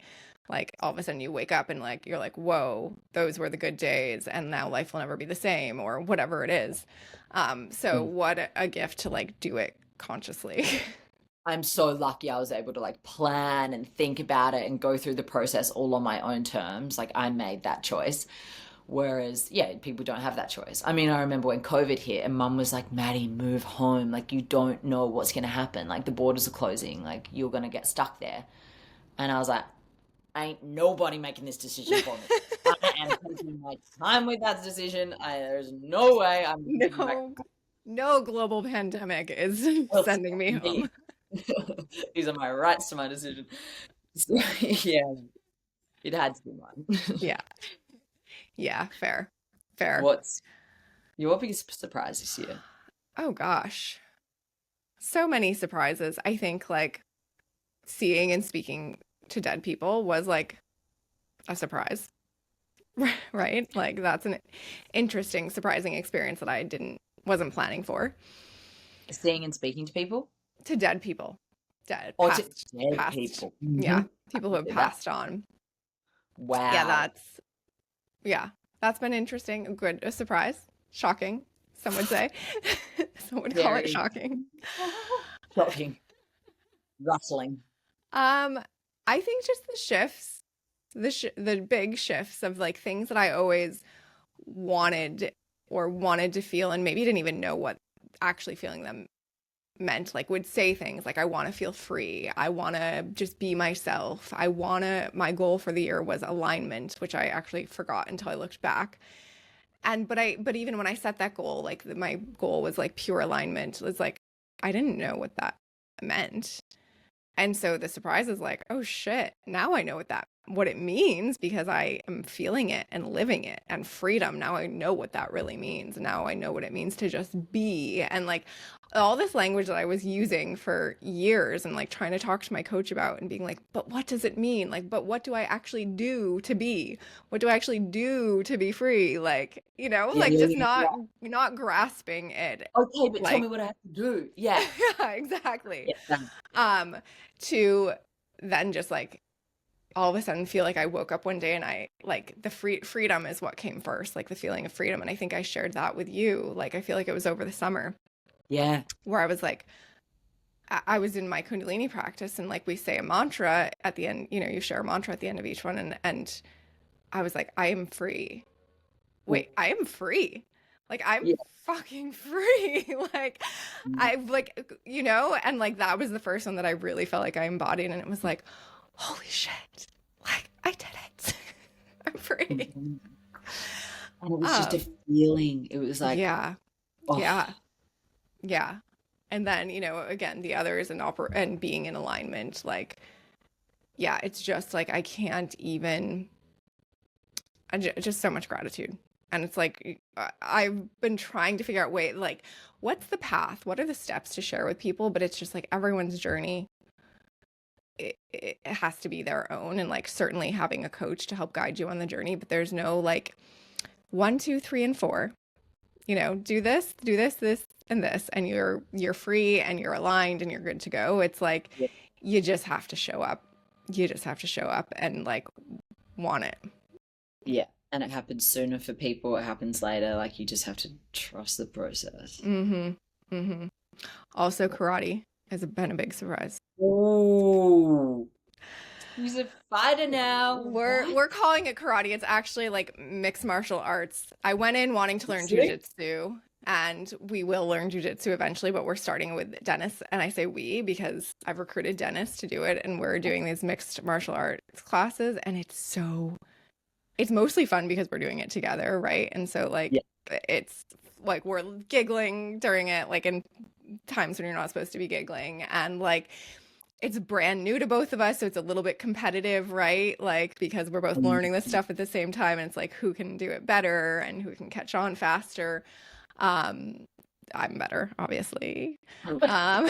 Like all of a sudden you wake up and like you're like, whoa, those were the good days and now life will never be the same, or whatever it is. So
Mm.
what a gift to like do it consciously.
I'm so lucky I was able to like plan and think about it and go through the process all on my own terms. Like I made that choice. Whereas, yeah, people don't have that choice. I mean, I remember when COVID hit and mum was like, Maddie, move home. Like, you don't know what's going to happen. Like, the borders are closing. Like, you're going to get stuck there. And I was like, ain't nobody making this decision for me. I am taking my time with that decision. There's no way I'm moving back.
No, no global pandemic is
Well,
sending me
me.
home.
These are my rights to my decision. So, yeah, it had to be mine.
Yeah. Yeah, fair. Fair.
What's your biggest surprise this year?
Oh gosh. So many surprises. I think like seeing and speaking to dead people was like a surprise. Right? Like that's an interesting, surprising experience that I didn't wasn't planning for.
Seeing and speaking to people?
To dead people. Dead,
Or to
past,
dead
past.
people.
Yeah, people who have
That.
passed on. Yeah,
Wow.
that's yeah. That's been interesting. A surprise. Shocking, some would say. Some would call it
Very
shocking.
shocking, rustling.
Um, I think just the shifts, the big shifts of like things that I always wanted or wanted to feel and maybe didn't even know what actually feeling them meant, like would say things like I want to feel free, I want to just be myself, my goal for the year was alignment, which I actually forgot until I looked back. And but even when I set that goal, like my goal was like pure alignment, it was like I didn't know what that meant. And so the surprise is like, oh shit, now I know what it means because I am feeling it and living it, and freedom. Now I know what that really means. Now I know what it means to just be. And like all this language that I was using for years and like trying to talk to my coach about and being like, but what does it mean? Like, but what do I actually do to be? What do I actually do to be free? Like,
Yeah,
like
yeah,
just
yeah, yeah.
not grasping it.
Okay, but tell me
Like,
what I have to do. Yeah.
yeah, exactly.
Yeah, done.
Um, to then just like all of a sudden feel like I woke up one day and I like the freedom is what came first, like the feeling of freedom. And I think I shared that with you. Like I feel like it was over the summer
Yeah.
where I was like, I was in my Kundalini practice and like we say a mantra at the end, you share a mantra at the end of each one. And I was like, I am free. Wait, I am free. Like I'm
Yeah.
fucking free. Like
Mm.
I like, and like that was the first one that I really felt like I embodied. And it was like, holy shit, like I did it. I'm free.
Mhm. And it was just a
Um,
feeling. It was like,
yeah,
oh,
yeah, yeah. And then, again, the others and being in alignment, like, yeah, it's just like I can't even, just so much gratitude. And it's like I've been trying to figure out like what's the path? What are the steps to share with people? But it's just like everyone's journey it has to be their own, and like certainly having a coach to help guide you on the journey, but there's no like 1 2 3 and 4, do this and this, and you're free and you're aligned and you're good to go. It's like
yeah.
you just have to show up, and like want it.
Yeah. And it happens sooner for people. It happens later. Like you just have to trust the process.
Mm-hmm. Also karate has been a big surprise.
Oh, he's a fighter now. What?
We're calling it karate. It's actually like mixed martial arts. I went in wanting to learn
See?
jujitsu, and we will learn jujitsu eventually, but we're starting with Dennis. And I say we because I've recruited Dennis to do it, and we're doing these mixed martial arts classes, and it's mostly fun because we're doing it together, right? And so like
Yeah.
it's like we're giggling during it, like in times when you're not supposed to be giggling, and like it's brand new to both of us, so it's a little bit competitive, right? Like because we're both learning this stuff at the same time, and it's like who can do it better and who can catch on faster. um I'm better, obviously. I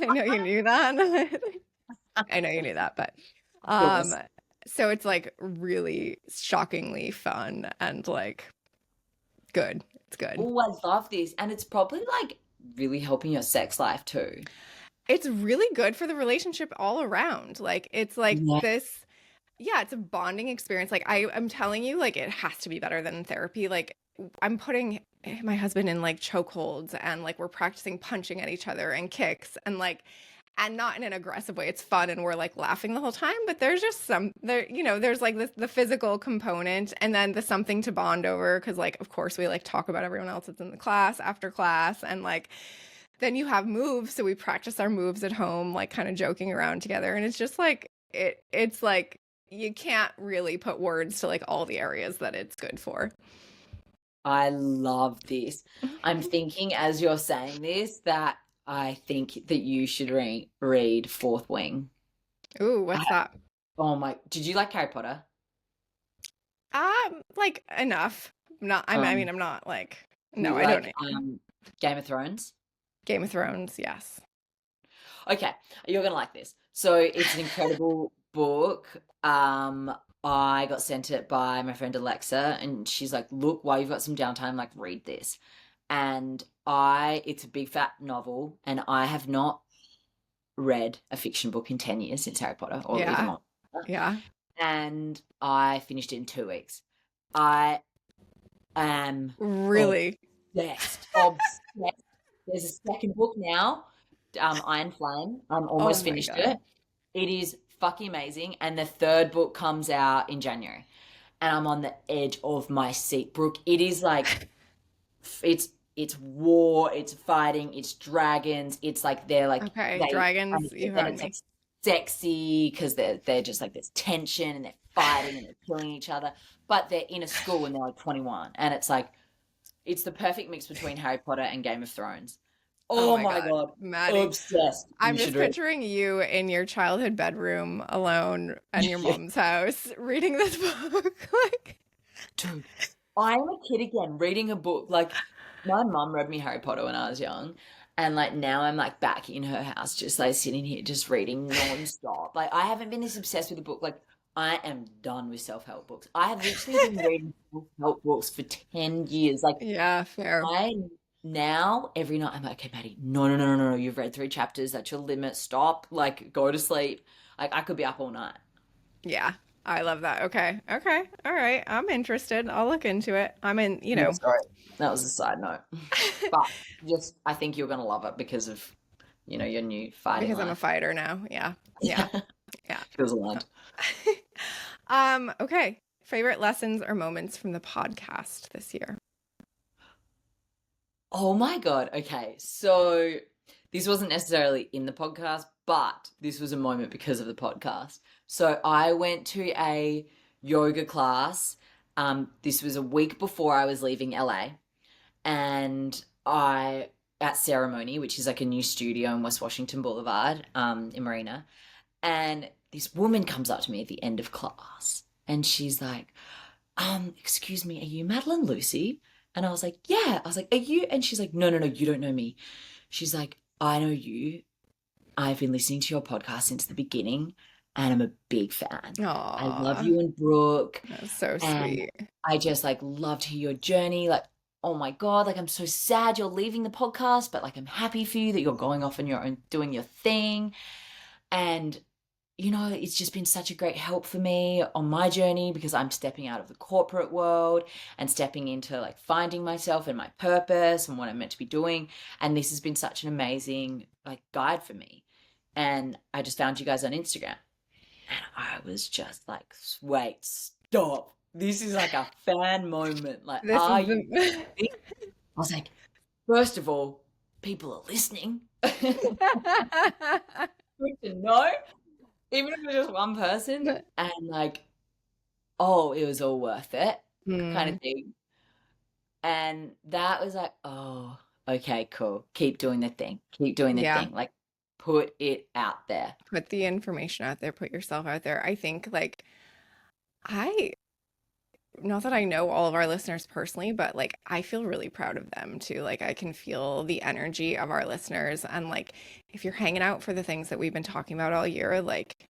know you knew that. I know you knew that, but
Of course.
so it's like really shockingly fun and like good. It's good.
Oh, I love this. And it's probably like really helping your sex life too.
It's really good for the relationship all around. Like it's like
Yeah.
this, yeah, it's a bonding experience. Like I'm telling you, like it has to be better than therapy. Like I'm putting my husband in like chokeholds, and like we're practicing punching at each other and kicks, and like and not in an aggressive way. It's fun and we're like laughing the whole time, but there's just there's like the physical component, and then the something to bond over, because like of course we like talk about everyone else that's in the class after class, and like then you have moves, so we practice our moves at home, like kind of joking around together, and it's just like it's like you can't really put words to like all the areas that it's good for.
I love this. I'm thinking as you're saying this that I think that you should read Fourth Wing.
Ooh,
I,
what's that?
oh my, did you like Harry Potter?
Like enough. Not I mean
Um,
I'm not like,
you
no, I don't
like
need
Game of Thrones?
Game of Thrones, yes.
Okay, you're gonna like this. So it's an incredible book. I got sent it by my friend Alexa, and she's like, "Look, while you've got some downtime, like read this." And it's a big fat novel, and I have not read a fiction book in 10 years since Harry Potter, or even
Yeah.
longer.
Yeah.
And I finished it in 2 weeks. I am
Really?
obsessed. There's a second book now, Iron Flame. I'm
Oh
almost
my
finished
God.
it. It is fucking amazing, and the third book comes out in January, and I'm on the edge of my seat, Brooke. It is like it's war, it's fighting, it's dragons. It's like they're like
Okay,
they
dragons, you
then
had
it's
me.
like sexy because they're just like there's tension and they're fighting and they're killing each other, but they're in a school and they're like 21, and it's like it's the perfect mix between Harry Potter and Game of Thrones.
Oh
Oh
my
my
God,
God,
Maddie.
obsessed. You
I'm
should
just
read.
picturing you in your childhood bedroom alone in your
Yeah,
mom's house reading this book. Like,
dude. I'm a kid again, reading a book. Like my mum read me Harry Potter when I was young, and like now I'm like back in her house, just like sitting here, just reading nonstop. Like I haven't been this obsessed with a book. Like I am done with self-help books. I have literally been reading self-help books for 10 years. Like
yeah, fair.
I now every night I'm like, okay, Maddie, no, no, no, no, no, no. You've read 3 chapters. That's your limit. Stop. Like go to sleep. Like I could be up all night.
Yeah, I love that. Okay, okay, all right. I'm interested. I'll look into it. I'm in,
Yeah, sorry. That was a side note. But just I think you're gonna love it because of, your new fighting
because I'm a
life.
fighter now. Yeah, yeah, yeah.
Feels aligned.
Okay. Favorite lessons or moments from the podcast this year?
Oh my God. Okay. So this wasn't necessarily in the podcast, but this was a moment because of the podcast. So I went to a yoga class. This was a week before I was leaving LA, and I at Ceremony, which is like a new studio in West Washington Boulevard, in Marina. And this woman comes up to me at the end of class and she's like, excuse me, are you Madeline Lucy? And I was like, yeah. I was like, are you? And she's like, no, no, no, you don't know me. She's like, I know you. I've been listening to your podcast since the beginning and I'm a big fan. I love
Aw,
you and Brooke.
that's so
And
sweet.
I just like love to hear your journey. Like, oh my God, like I'm so sad you're leaving the podcast, but like I'm happy for you that you're going off on your own, doing your thing. And it's just been such a great help for me on my journey because I'm stepping out of the corporate world and stepping into like finding myself and my purpose and what I'm meant to be doing. And this has been such an amazing like guide for me. And I just found you guys on Instagram and I was just like, wait, stop. This is like a fan moment. Like,
This
are
is
you?
the
I was like, first of all, people are listening. Good to know. Even if it was just one person, and like, oh, it was all worth it kind of
Mm,
thing. And that was like, oh, okay, cool. Keep doing the thing. Keep doing the
yeah,
thing. Like, put it out there.
put the information out there, put yourself out there. I think like I not that I know all of our listeners personally, but like I feel really proud of them too. Like I can feel the energy of our listeners and like if you're hanging out for the things that we've been talking about all year, like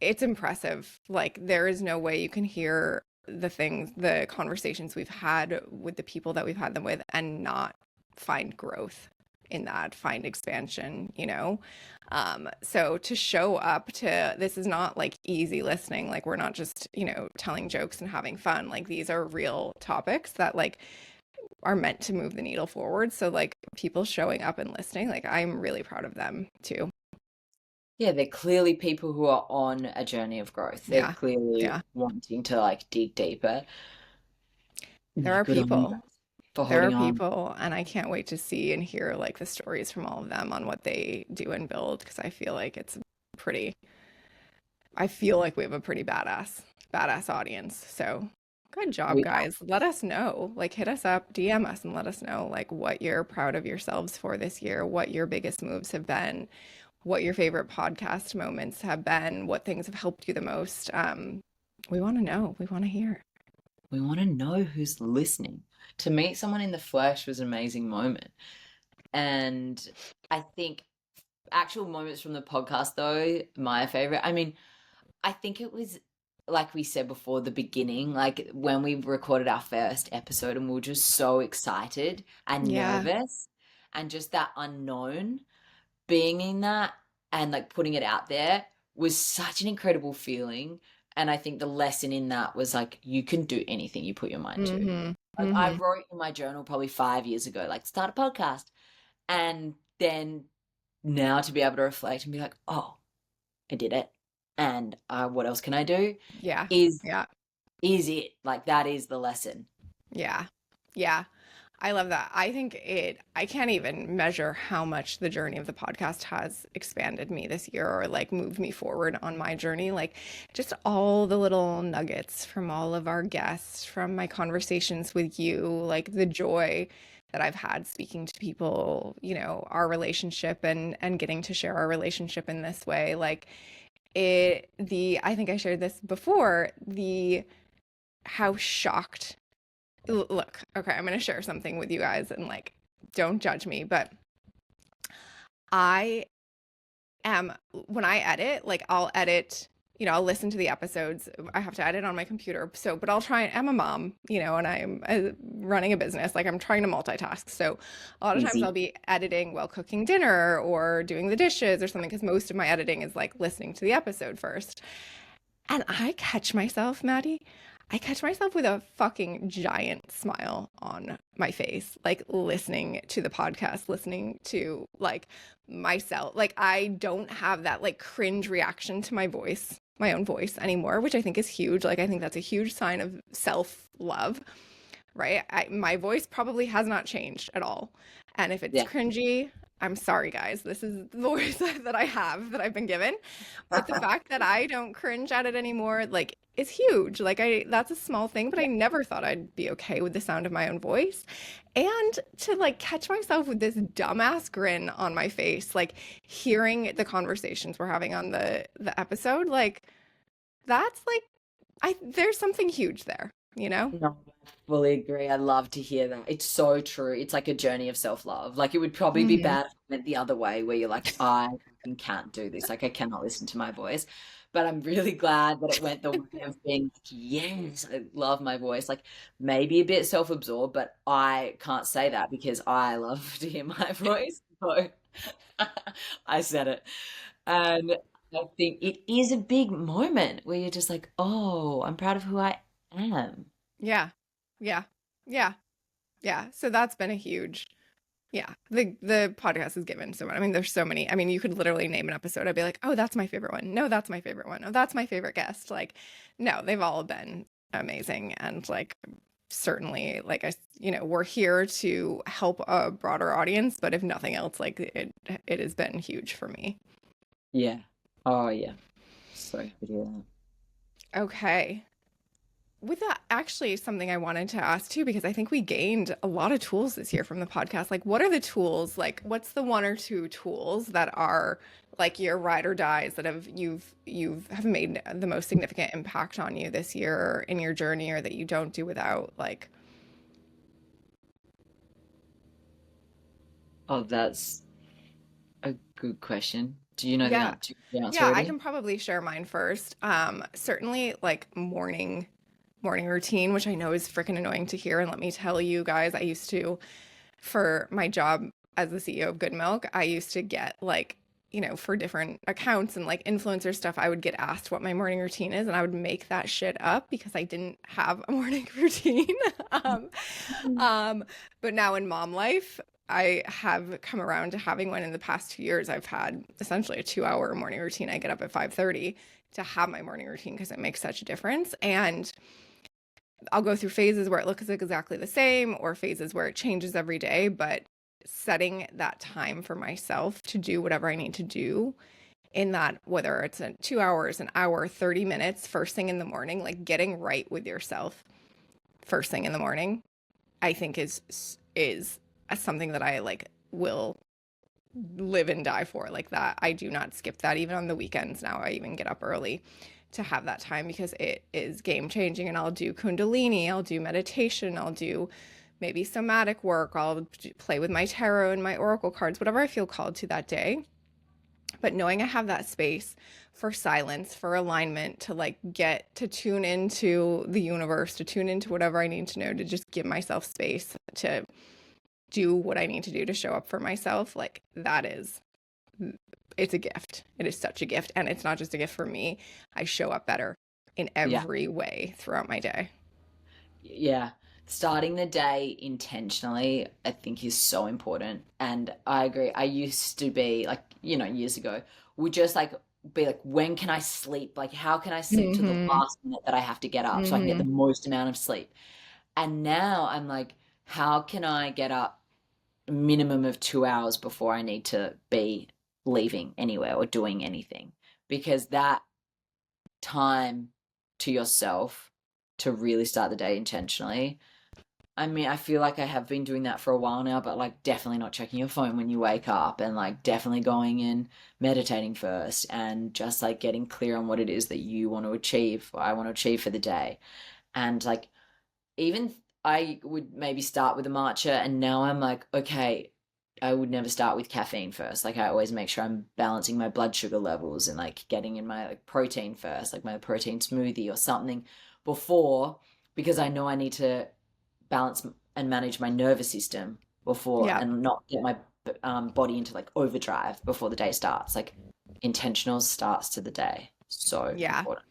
it's impressive. Like there is no way you can hear the conversations we've had with the people that we've had them with and not find growth in that, find expansion. So to show up to this is not like easy listening. Like we're not just, telling jokes and having fun. Like these are real topics that like are meant to move the needle forward. So like people showing up and listening, like I'm really proud of them too.
Yeah, they're clearly people who are on a journey of growth. They're
Yeah.
clearly
Yeah.
wanting to like dig deeper.
There
Yeah,
are
good on you
people.
guys for
There are
holding on.
people, and I can't wait to see and hear like the stories from all of them on what they do and build because I feel like pretty, I feel like we have a pretty badass audience. So good job,
We
guys. Let us know. Like hit us up, DM us and let us know like what you're proud of yourselves for this year, what your biggest moves have been, what your favorite podcast moments have been, what things have helped you the most. We want to know. We want to hear.
we want to know who's listening. To meet someone in the flesh was an amazing moment. And I think actual moments from the podcast, though, my favorite. I mean, I think it was like we said before, the beginning, like when we recorded our first episode and we were just so excited and
Yeah.
nervous and just that unknown being in that and like putting it out there was such an incredible feeling. And I think the lesson in that was like you can do anything you put your mind to.
Mm-hmm.
Like I
Mm-hmm.
wrote in my journal probably 5 years ago, like start a podcast. And then now to be able to reflect and be like, oh, I did it. And what else can I do?
Yeah.
Is
Yeah.
is it like that is the lesson.
Yeah. Yeah. I love that. I can't even measure how much the journey of the podcast has expanded me this year or like moved me forward on my journey. Like just all the little nuggets from all of our guests, from my conversations with you, like the joy that I've had speaking to people, our relationship and getting to share our relationship in this way. Like I think I shared this before, how shocked look, okay, I'm going to share something with you guys and like, don't judge me, but I am, when I edit, like, I'll edit, I'll listen to the episodes. I have to edit on my computer. So, but I'm a mom, and I'm running a business. Like, I'm trying to multitask. So, a lot of times I'll
Easy.
be editing while cooking dinner or doing the dishes or something because most of my editing is like listening to the episode first. And I catch myself, Maddie. I catch myself with a fucking giant smile on my face, like listening to the podcast, listening to like myself. Like I don't have that like cringe reaction to my voice, my own voice anymore, which I think is huge. Like I think that's a huge sign of self-love, right? My voice probably has not changed at all. And if it's
Yeah.
cringy, I'm sorry, guys. This is the voice that I have that I've been given. But the fact that I don't cringe at it anymore, like, is huge. Like, that's a small thing, but I never thought I'd be okay with the sound of my own voice. And to like catch myself with this dumbass grin on my face, like hearing the conversations we're having on the episode, like, that's like, there's something huge there, you know?
No, I fully agree. I love to hear that. It's so true. It's like a journey of self-love. Like it would probably be
Hmm.
bad if it went the other way where you're like, I fucking can't do this. Like I cannot listen to my voice. But I'm really glad that it went the way of being like, yes, I love my voice. Like maybe a bit self-absorbed, but I can't say that because I love to hear my voice. So I said it. And I think it is a big moment where you're just like, oh, I'm proud of who I am.
Yeah. Yeah. Yeah. Yeah. So that's been a huge, yeah. The podcast has given so much. I mean, there's so many. I mean, you could literally name an episode. I'd be like, oh, that's my favorite one. No, that's my favorite one. Oh, that's my favorite guest. Like, no, they've all been amazing. And like, certainly, like we're here to help a broader audience. But if nothing else, like it has been huge for me.
Yeah. Oh, yeah. So happy to hear that.
Okay. With that, actually, something I wanted to ask too, because I think we gained a lot of tools this year from the podcast. Like, what are the tools? Like, what's the one or two tools that are like your ride or dies that you've have made the most significant impact on you this year in your journey, or that you don't do without? Like,
Oh, that's a good question. Do you know the
yeah,
answer, the answer
yeah, I
already?
can probably share mine first. Certainly like morning routine, which I know is freaking annoying to hear. And let me tell you guys, I used to for my job as the CEO of Good Milk, I used to get like, for different accounts and like influencer stuff, I would get asked what my morning routine is, and I would make that shit up because I didn't have a morning routine. um,
Mhm.
um, but now in mom life, I have come around to having one in the past 2 years. I've had essentially a 2 hour morning routine. I get up at 5:30 to have my morning routine because it makes such a difference. And I'll go through phases where it looks exactly the same or phases where it changes every day, but setting that time for myself to do whatever I need to do in that, whether it's 2 hours, an hour, 30 minutes, first thing in the morning, like getting right with yourself first thing in the morning, I think is something that I like will live and die for. Like that, I do not skip that even on the weekends. Now I even get up early to have that time because it is game changing. And I'll do kundalini, I'll do meditation, I'll do maybe somatic work, I'll play with my tarot and my oracle cards, whatever I feel called to that day. But knowing I have that space for silence, for alignment, to like get to tune into the universe, to tune into whatever I need to know, to just give myself space to do what I need to do to show up for myself, like that is, it's a gift. It is such a gift. And it's not just a gift for me. I show up better in
Yeah.
every way throughout my day.
Yeah. starting the day intentionally, I think is so important. And I agree. I used to be like, years ago, would just like be like, when can I sleep? Like, how can I sleep to the
Mm-hmm.
last minute that I have to get up so I can get the
Mm-hmm.
most amount of sleep? And now I'm like, how can I get up a minimum of 2 hours before I need to be leaving anywhere or doing anything? Because that time to yourself to really start the day intentionally. I mean, I feel like I have been doing that for a while now, but like definitely not checking your phone when you wake up and like definitely going and meditating first and just like getting clear on what it is that you want to achieve, or I want to achieve for the day. And like even I would maybe start with a matcha, and now I'm like, okay, I would never start with caffeine first. Like I always make sure I'm balancing my blood sugar levels and like getting in my like protein first, like my protein smoothie or something before, because I know I need to balance and manage my nervous system before
Yeah.
and not get my body into like overdrive before the day starts. Like intentional starts to the day. So
Yeah.
important.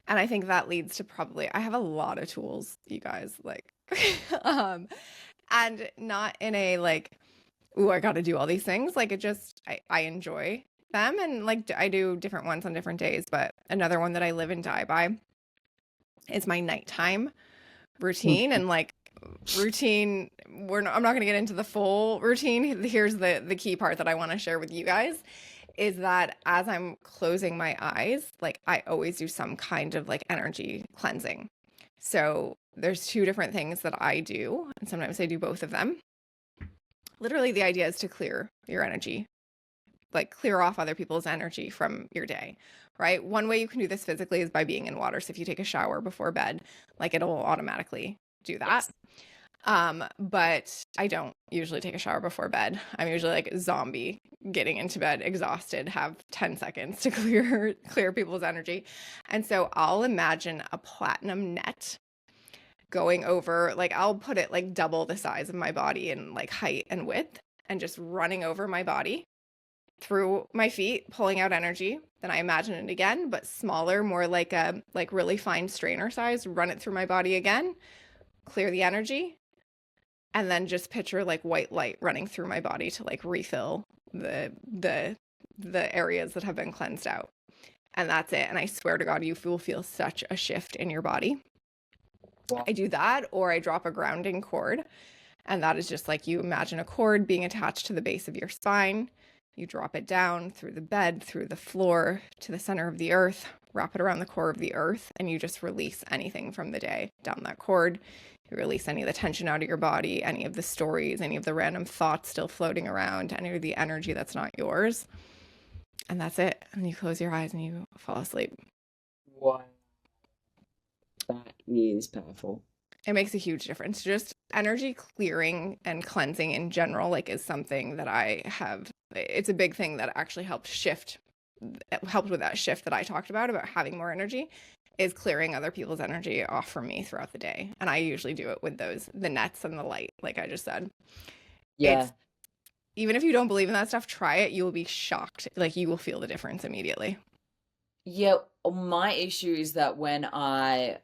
And I think that leads to probably, I have a lot of tools, you guys, like, um, and not in a like, ooh, I got to do all these things. Like it just, I enjoy them. And like, I do different ones on different days. But another one that I live and die by is my nighttime routine. And like, routine, I'm not going to get into the full routine. Here's the key part that I want to share with you guys is that as I'm closing my eyes, like I always do some kind of like energy cleansing. So there's two different things that I do, and sometimes I do both of them. Literally, the idea is to clear your energy, like clear off other people's energy from your day, right? One way you can do this physically is by being in water. So if you take a shower before bed, like it'll automatically do that.
Yes.
But I don't usually take a shower before bed. I'm usually like a zombie getting into bed exhausted, have 10 seconds to clear people's energy. And so I'll imagine a platinum net going over, like I'll put it like double the size of my body in like height and width and just running over my body through my feet, pulling out energy. Then I imagine it again, but smaller, more like a like really fine strainer size, run it through my body again, clear the energy, and then just picture like white light running through my body to like refill the areas that have been cleansed out. And that's it. And I swear to God, you will feel such a shift in your body.
Wow.
I do that, or I drop a grounding cord. And that is just like you imagine a cord being attached to the base of your spine. You drop it down through the bed, through the floor, to the center of the earth, wrap it around the core of the earth, and you just release anything from the day down that cord. You release any of the tension out of your body, any of the stories, any of the random thoughts still floating around, any of the energy that's not yours. And that's it. And you close your eyes and you fall asleep.
Wow. That is powerful.
It makes a huge difference. Just energy clearing and cleansing in general, like, is something that I have. It's a big thing that actually helped with that shift that I talked about having more energy, is clearing other people's energy off from me throughout the day. And I usually do it with the nets and the light, like I just said.
Yeah.
It's even if you don't believe in that stuff, try it. You will be shocked. Like you will feel the difference immediately.
Yeah, my issue is that when I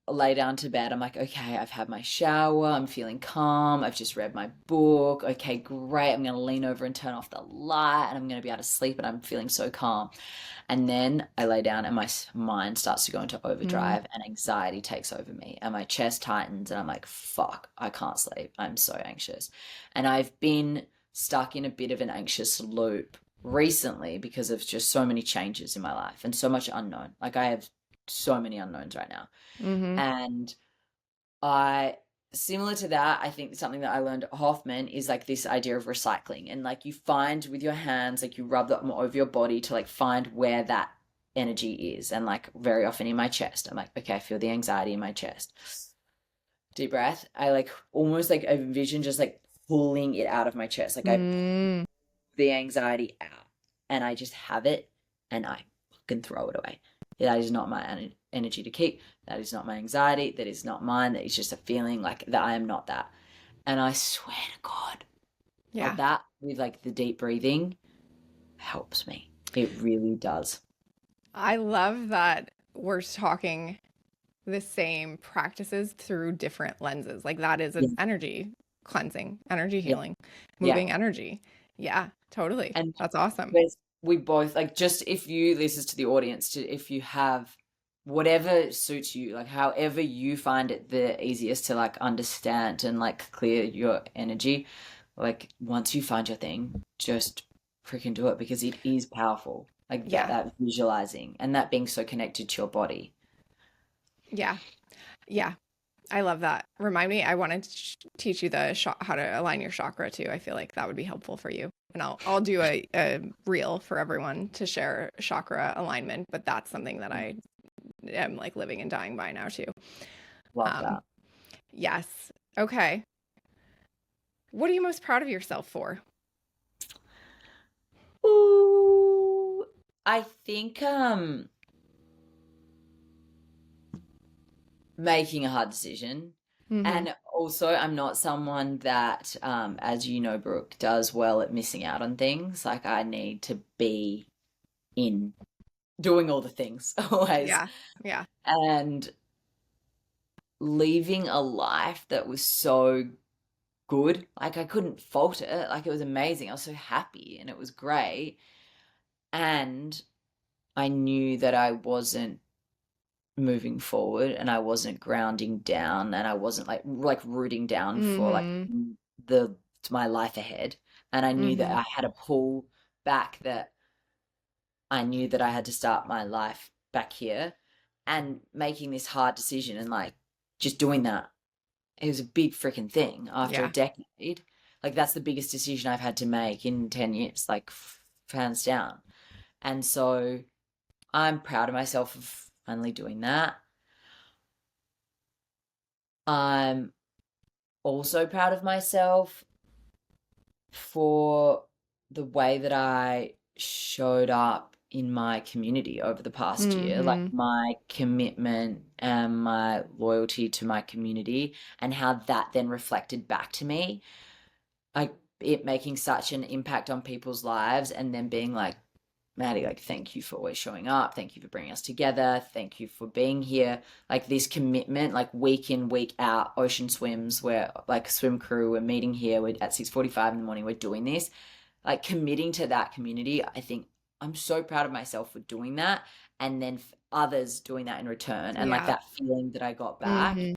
lay down to bed, I'm like, okay, I've had my shower, I'm feeling calm, I've just read my book. Okay, great. I'm going to lean over and turn off the light and I'm going to be able to sleep and I'm feeling so calm. And then I lay down and my mind starts to go into
Mm.
overdrive and anxiety takes over me and my chest tightens and I'm like, fuck, I can't sleep. I'm so anxious. And I've been stuck in a bit of an anxious loop recently because of just so many changes in my life and so much unknown. Like I have so many unknowns right now.
Mm-hmm.
And I similar to that, I think something that I learned at Hoffman is like this idea of recycling. And like you find with your hands, like you rub them over your body to like find where that energy is. And like very often in my chest, I'm like, okay, I feel the anxiety in my chest. Deep breath. I like almost like envision just like pulling it out of my chest. Like I
Mm.
the anxiety out and I just have it and I fucking throw it away. That is not my energy to keep. That is not my anxiety. That is not mine. That is just a feeling like that I am not that. And I swear to God,
Yeah.
like that with like the deep breathing helps me. It really does.
I love that we're talking the same practices through different lenses. Like that is an
Yeah.
energy cleansing, energy
Yeah.
healing,
Yeah.
moving energy. Yeah, totally.
And
That's awesome.
we both like, just if you listen to the audience, to if you have whatever suits you, like however you find it the easiest to like understand and like clear your energy, like once you find your thing, just freaking do it, because it is powerful. Like
Yeah.
that visualizing and that being so connected to your body.
Yeah. Yeah. I love that. Remind me, I want to teach you the how to align your chakra too. I feel like that would be helpful for you. And I'll do a reel for everyone to share chakra alignment, but that's something that I am like living and dying by now too.
Love
Um,
that.
yes. Okay. What are you most proud of yourself for?
Ooh, I think making a hard decision.
Mm-hmm.
And also, I'm not someone that, as you know, Brooke, does well at missing out on things. Like, I need to be in doing all the things always.
Yeah. Yeah.
And leaving a life that was so good. Like, I couldn't fault it. Like, it was amazing. I was so happy and it was great. And I knew that I wasn't moving forward and I wasn't grounding down and I wasn't like rooting down for like
Mm-hmm.
the my life ahead. And I knew that
Mm-hmm.
I had to pull back, that I knew that I had to start my life back here, and making this hard decision and like just doing that. It was a big freaking thing after a
Yeah.
decade. Like that's the biggest decision I've had to make in 10 years, like hands down. And so I'm proud of myself of finally doing that. I'm also proud of myself for the way that I showed up in my community over the past year, like
Mm-hmm.
my commitment and my loyalty to my community, and how that then reflected back to me. Like it making such an impact on people's lives, and then being like, Maddie, like, thank you for always showing up. Thank you for bringing us together. Thank you for being here. Like, this commitment, like, week in, week out, ocean swims, where, like, swim crew, we're meeting here, we're at 6:45 in the morning, we're doing this. Like, committing to that community, I think I'm so proud of myself for doing that. And then others doing that in return. And, like,
Yeah.
that feeling that I got back
Mm-hmm.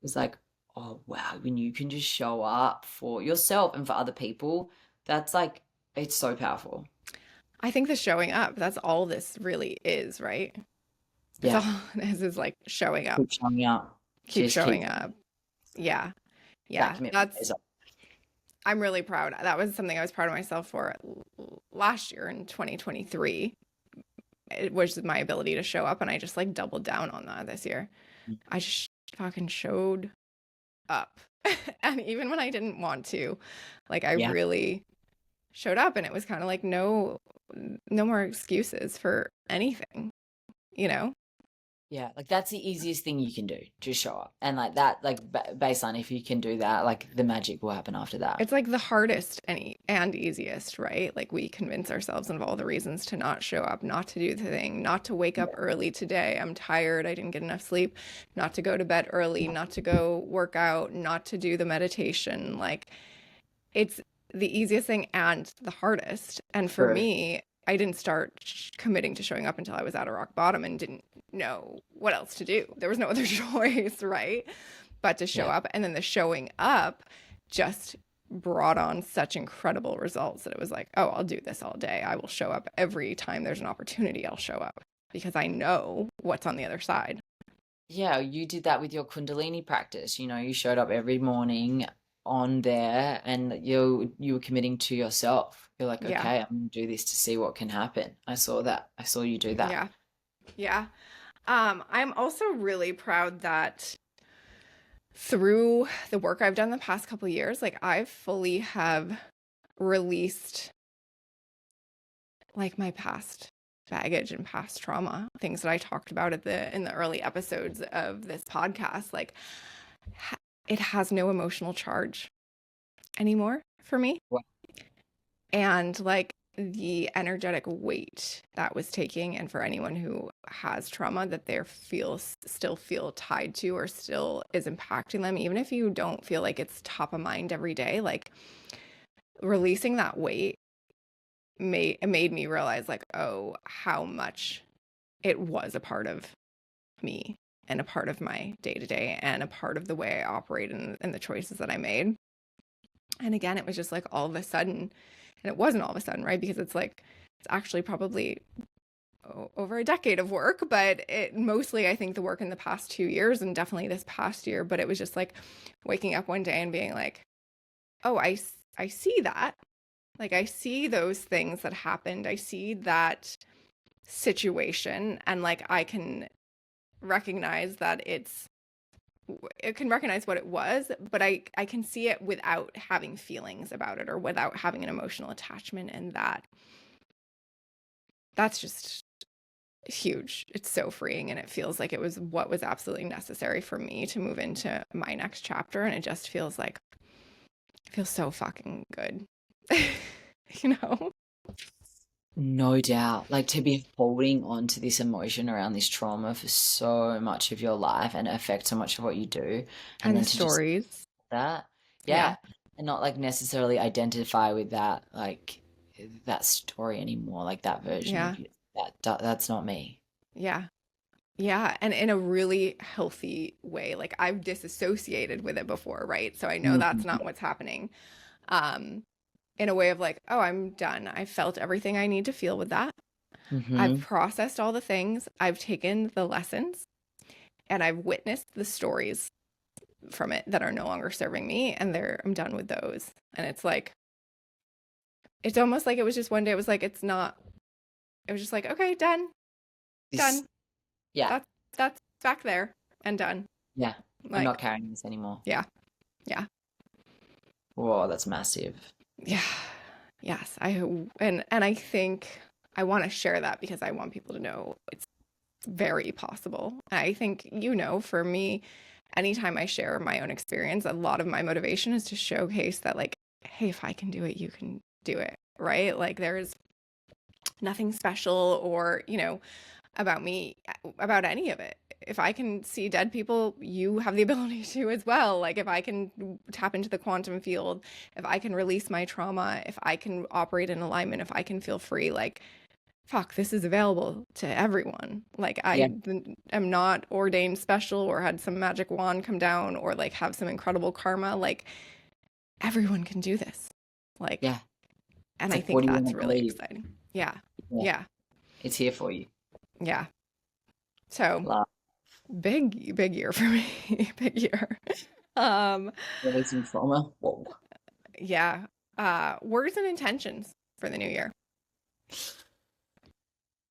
was like, oh, wow, when you can just show up for yourself and for other people, that's, like, it's so powerful.
I think the showing up, that's all this really is, right? It's
Yeah.
all it is like showing up.
Keep showing up.
Keep
Just keep
showing up. Yeah.
that
Yeah.
commitment
That's
is up.
I'm really proud. That was something I was proud of myself for last year in 2023. It was my ability to show up and I just like doubled down on that this year. I just fucking showed up. And even when I didn't want to, like I
Yeah.
really showed up and it was kind of like no more excuses for anything, you know?
Yeah. Like that's the easiest thing you can do. Just show up. And like that, like baseline, if you can do that, like the magic will happen after that.
It's like the hardest and easiest, right? Like we convince ourselves of all the reasons to not show up, not to do the thing, not to wake up early today. I'm tired. I didn't get enough sleep. Not to go to bed early, not to go work out, not to do the meditation. Like it's the easiest thing and the hardest. And for
True.
me, I didn't start committing to showing up until I was at a rock bottom and didn't know what else to do. There was no other choice, right? But to show
Yeah.
up. And then the showing up just brought on such incredible results that it was like, oh, I'll do this all day. I will show up every time there's an opportunity. I'll show up because I know what's on the other side.
Yeah. You did that with your Kundalini practice. You know, you showed up every morning on there and you were committing to yourself. You're like,
Yeah.
okay, I'm gonna do this to see what can happen. I saw that. I saw you do that.
Yeah. Yeah. I'm also really proud that through the work I've done the past couple of years, like I fully have released like my past baggage and past trauma, things that I talked about in the early episodes of this podcast. Like it has no emotional charge anymore for me.
Wow.
And like the energetic weight that was taking, and for anyone who has trauma that they still feel tied to or still is impacting them, even if you don't feel like it's top of mind every day, like releasing that weight made me realize like, oh, how much it was a part of me and a part of my day to day and a part of the way I operate and the choices that I made. And again, it was just like all of a sudden, and it wasn't all of a sudden, right? Because it's like, it's actually probably over a decade of work, but it mostly, I think, the work in the past 2 years and definitely this past year. But it was just like waking up one day and being like, oh, I see that. Like, I see those things that happened. I see that situation. And like, I can recognize that it can recognize what it was, but I can see it without having feelings about it or without having an emotional attachment. And that's just huge. It's so freeing. And it feels like it was what was absolutely necessary for me to move into my next chapter. And it just feels like, it feels so fucking good. You know?
No doubt. Like to be holding on to this emotion around this trauma for so much of your life and affect so much of what you do.
And
then
the
to just
stories.
that,
Yeah.
yeah. And not like necessarily identify with that, like that story anymore, like that version
Yeah.
of you. That's not me.
Yeah. Yeah. And in a really healthy way. Like I've disassociated with it before, right? So I know that's not what's happening. Um, in a way of like, oh, I'm done. I felt everything I need to feel with that. I've
Mm-hmm.
processed all the things. I've taken the lessons and I've witnessed the stories from it that are no longer serving me. And I'm done with those. And it's like, it's almost like it was just one day, it was like, it's not, it was just like, okay, done,
This,
done.
yeah,
That's back there and done.
yeah. I'm not
Like,
carrying this anymore.
yeah, yeah,
Whoa, that's massive.
yeah, yes. And I think I want to share that because I want people to know it's very possible. I think, for me, anytime I share my own experience, a lot of my motivation is to showcase that, like, hey, if I can do it, you can do it, right? Like, there's nothing special or, about me, about any of it. If I can see dead people, you have the ability to as well. Like, if I can tap into the quantum field, if I can release my trauma, if I can operate in alignment, if I can feel free, like, fuck, this is available to everyone. Like,
Yeah,
I am not ordained special or had some magic wand come down or like have some incredible karma. Like, everyone can do this. Like,
yeah.
and
It's
I
like, what
think
do you
that's
want to
really
believe?
exciting. Yeah.
Yeah,
Yeah.
it's here for you.
Yeah. So
Love
big year for me. Big year. Um,
releasing trauma. Whoa.
yeah. Words and intentions for the new year.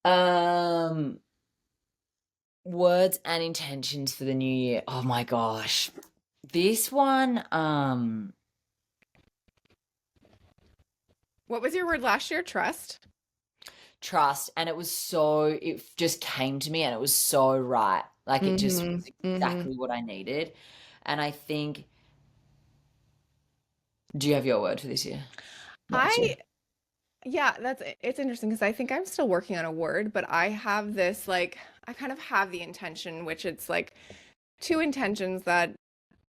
Um, Words and intentions for the new year. Oh my gosh. This one,
What was your word last year? Trust.
trust. And it just came to me and it was so right. Like it just
Mm-hmm.
was
Mm-hmm.
exactly what I needed. And I think, do you have your word for this year? Next year?
I Yeah, it's interesting because I think I'm still working on a word, but I have this like I kind of have the intention, which it's like two intentions that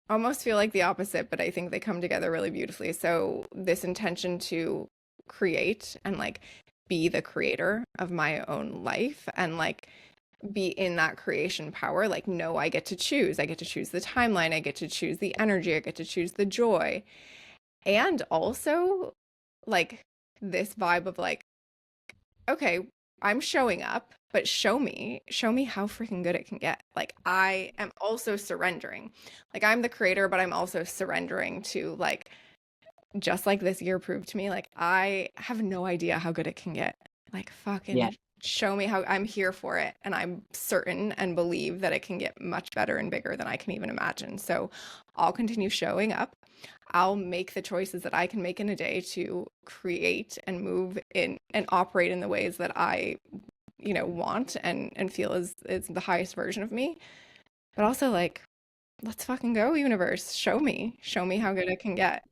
almost feel like the opposite, but I think they come together really beautifully. So this intention to create and like be the creator of my own life and like be in that creation power, like no, I get to choose. I get to choose the timeline, I get to choose the energy, I get to choose the joy. And also like this vibe of like, okay, I'm showing up, but show me how freaking good it can get. Like I am also surrendering. Like I'm the creator, but I'm also surrendering to like just like this year proved to me, like I have no idea how good it can get. Like
Yeah.
fucking show me how I'm here for it. And I'm certain and believe that it can get much better and bigger than I can even imagine. So I'll continue showing up. I'll make the choices that I can make in a day to create and move in and operate in the ways that I, want and feel is the highest version of me. But also like, let's fucking go, universe. Show me. Show me how good it can get,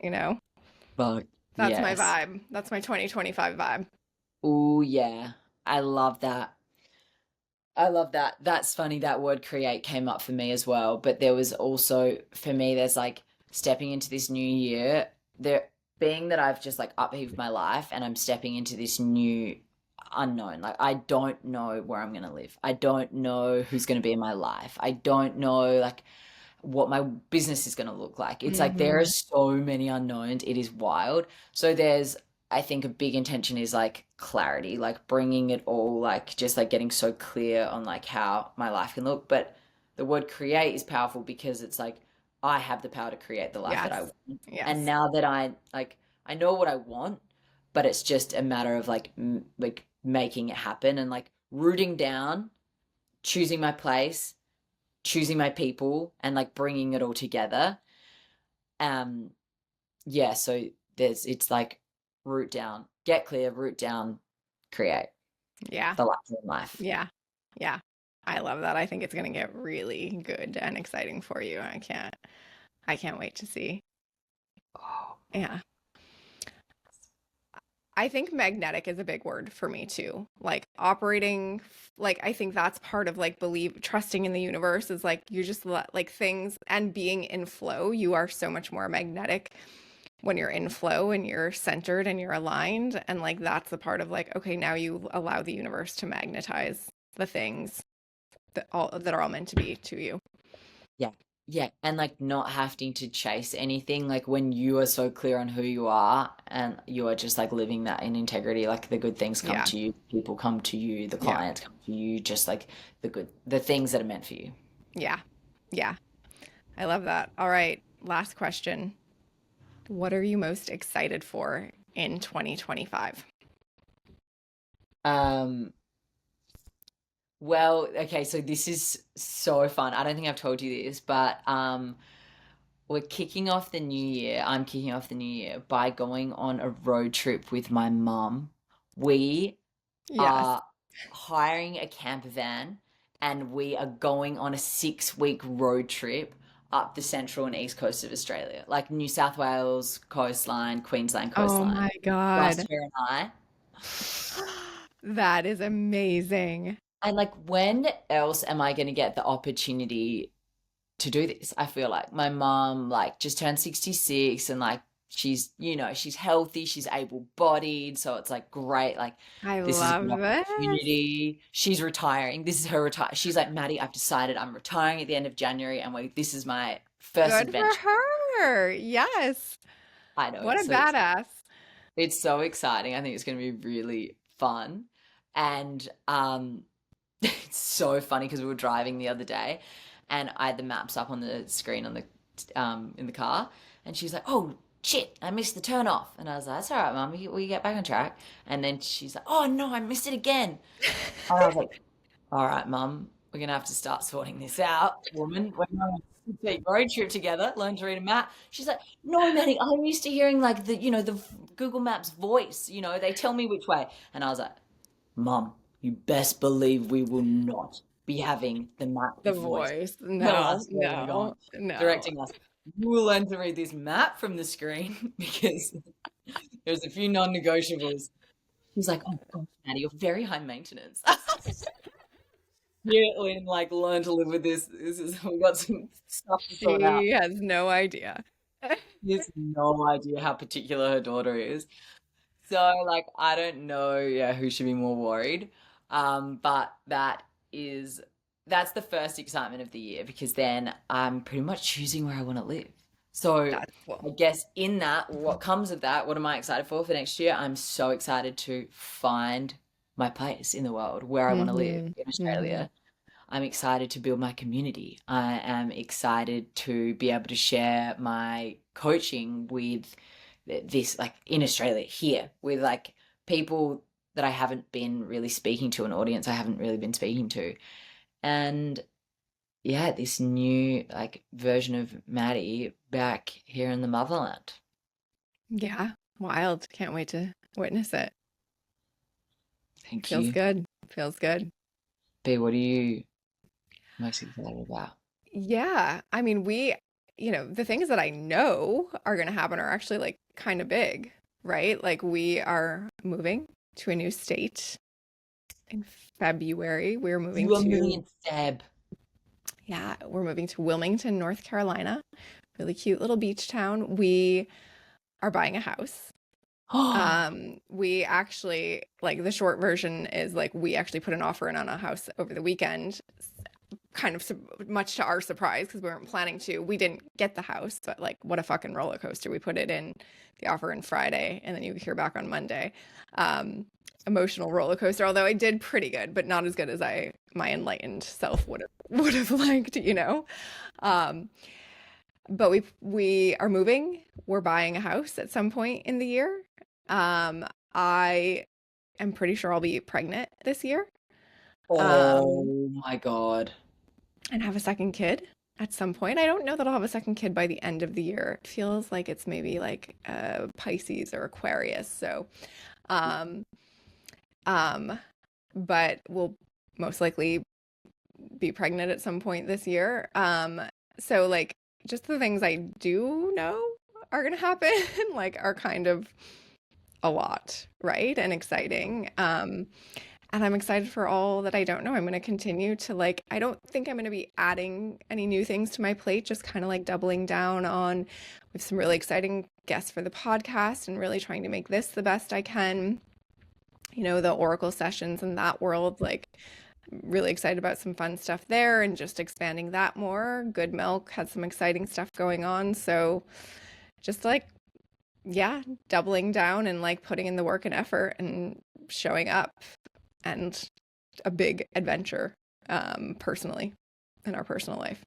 you know?
Fuck.
That's my
Yes.
vibe. That's my 2025 vibe.
Oh, yeah. I love that. I love that. That's funny. That word create came up for me as well. But there was also, for me, there's like stepping into this new year, there being that I've just like upheaved my life and I'm stepping into this new unknown. Like, I don't know where I'm going to live. I don't know who's going to be in my life. I don't know, like, what my business is going to look like. It's like there are
Hmm.
so many unknowns. It is wild. So there's, I think a big intention is like clarity, like bringing it all, like just like getting so clear on like how my life can look. But the word create is powerful because it's like I have the power to create the life that I
Yes.
want. And
Yes.
now that I know what I want, but it's just a matter of like like making it happen and like rooting down, choosing my place, choosing my people and like bringing it all together. Um, yeah, so it's like root down, get clear, root down, create
Yeah.
the life in life.
Yeah. Yeah. I love that. I think it's going to get really good and exciting for you. I can't wait to see.
Oh,
Yeah. I think magnetic is a big word for me too. Like operating, like I think that's part of like believe trusting in the universe is like you just let like things and being in flow. You are so much more magnetic when you're in flow and you're centered and you're aligned. And like that's the part of like, okay, now you allow the universe to magnetize the things that are all meant to be to you.
yeah. Yeah, and like not having to chase anything, like when you are so clear on who you are and you are just like living that in integrity, like the good things come
Yeah.
to you, people come to you, the
Yeah.
clients come to you, just like the things that are meant for you.
Yeah. Yeah. I love that. All right. Last question. What are you most excited for in 2025?
Um, Well, okay, so this is so fun. I don't think I've told you this, but we're kicking off the new year. I'm kicking off the new year by going on a road trip with my mum. We
Yes.
are hiring a camper van and we are going on a 6 week road trip up the central and east coast of Australia, like New South Wales coastline, Queensland
Oh
coastline.
my
Just
God.
her and I.
That is amazing.
And like, when else am I going to get the opportunity to do this? I feel like my mom like just turned 66 and like she's, she's healthy, she's able-bodied, so it's like great. Like
I
this is a
love
good
this.
opportunity. She's retiring. This is her retire. She's like, Maddie, I've decided I'm retiring at the end of January and this is my first
Good for
adventure.
her. Yes.
I know.
What a
So
badass.
it's so exciting. I think it's going to be really fun. And it's so funny because we were driving the other day and I had the maps up on the screen on the in the car and she's like, "Oh shit, I missed the turn off." And I was like, "That's all right, Mum. We get back on track." And then she's like, "Oh no, I missed it again." And I was like, "All right, Mum, we're gonna have to start sorting this out, woman. We're on a big road trip together. Learn to read a map." She's like, "No, Maddie, I'm used to hearing like the Google Maps voice. They tell me which way." And I was like, Mum, you best believe we will not be having the map
The
voice
voice.
tell
No,
us where we're going,
no, no.
directing us. You will learn to read this map from the screen because there's a few non-negotiables. He's like, "Oh gosh, Maddie, you're very high maintenance." Yeah, Lynn, like learn to live with this. This is we got some stuff to sort out.
She has no idea.
He has no idea how particular her daughter is. So like I don't know, yeah, who should be more worried. But that's the first excitement of the year because then I'm pretty much choosing where I want to live. So
That's cool.
I guess in that, what comes of that, what am I excited for next year? I'm so excited to find my place in the world where I want to live
Hmm.
in
Hmm.
Australia. I'm excited to build my community. I am excited to be able to share my coaching with this, like in Australia, here, with like people that I haven't been really speaking to, an audience I haven't really been speaking to. And yeah, this new like version of Maddie back here in the motherland.
Yeah. Wild. Can't wait to witness it.
Thank
Feels
you.
good. Feels good.
B, what are you most excited about?
Yeah. I mean, the things that I know are going to happen are actually like kind of big. right? Like we are moving to a new state in February. We're moving
You are moving
to,
in Feb.
yeah, we're moving to Wilmington, North Carolina. Really cute little beach town. We are buying a house.
Oh,
We actually, like, the short version is like we actually put an offer in on a house over the weekend, kind of much to our surprise because we weren't planning to. We didn't get the house, but like what a fucking roller coaster. We put it in the offer on Friday and then you hear back on Monday. Um, Emotional roller coaster, although I did pretty good, but not as good as my enlightened self would have liked, you know. Um, but we are moving. We're buying a house at some point in the year. I am pretty sure I'll be pregnant this year. Um,
oh my God.
and have a second kid at some point. I don't know that I'll have a second kid by the end of the year. It feels like it's maybe like Pisces or Aquarius. So, um, um, but we'll most likely be pregnant at some point this year. So like just the things I do know are gonna happen, like are kind of a lot, right? And exciting. And I'm excited for all that I don't know. I'm going to continue to like, I don't think I'm going to be adding any new things to my plate, just kind of like doubling down on, we have some really exciting guests for the podcast and really trying to make this the best I can. You know, the Oracle sessions in that world, like, really excited about some fun stuff there and just expanding that more. Good Milk had some exciting stuff going on. So just like, yeah, doubling down and like putting in the work and effort and showing up and a big adventure personally in our personal life.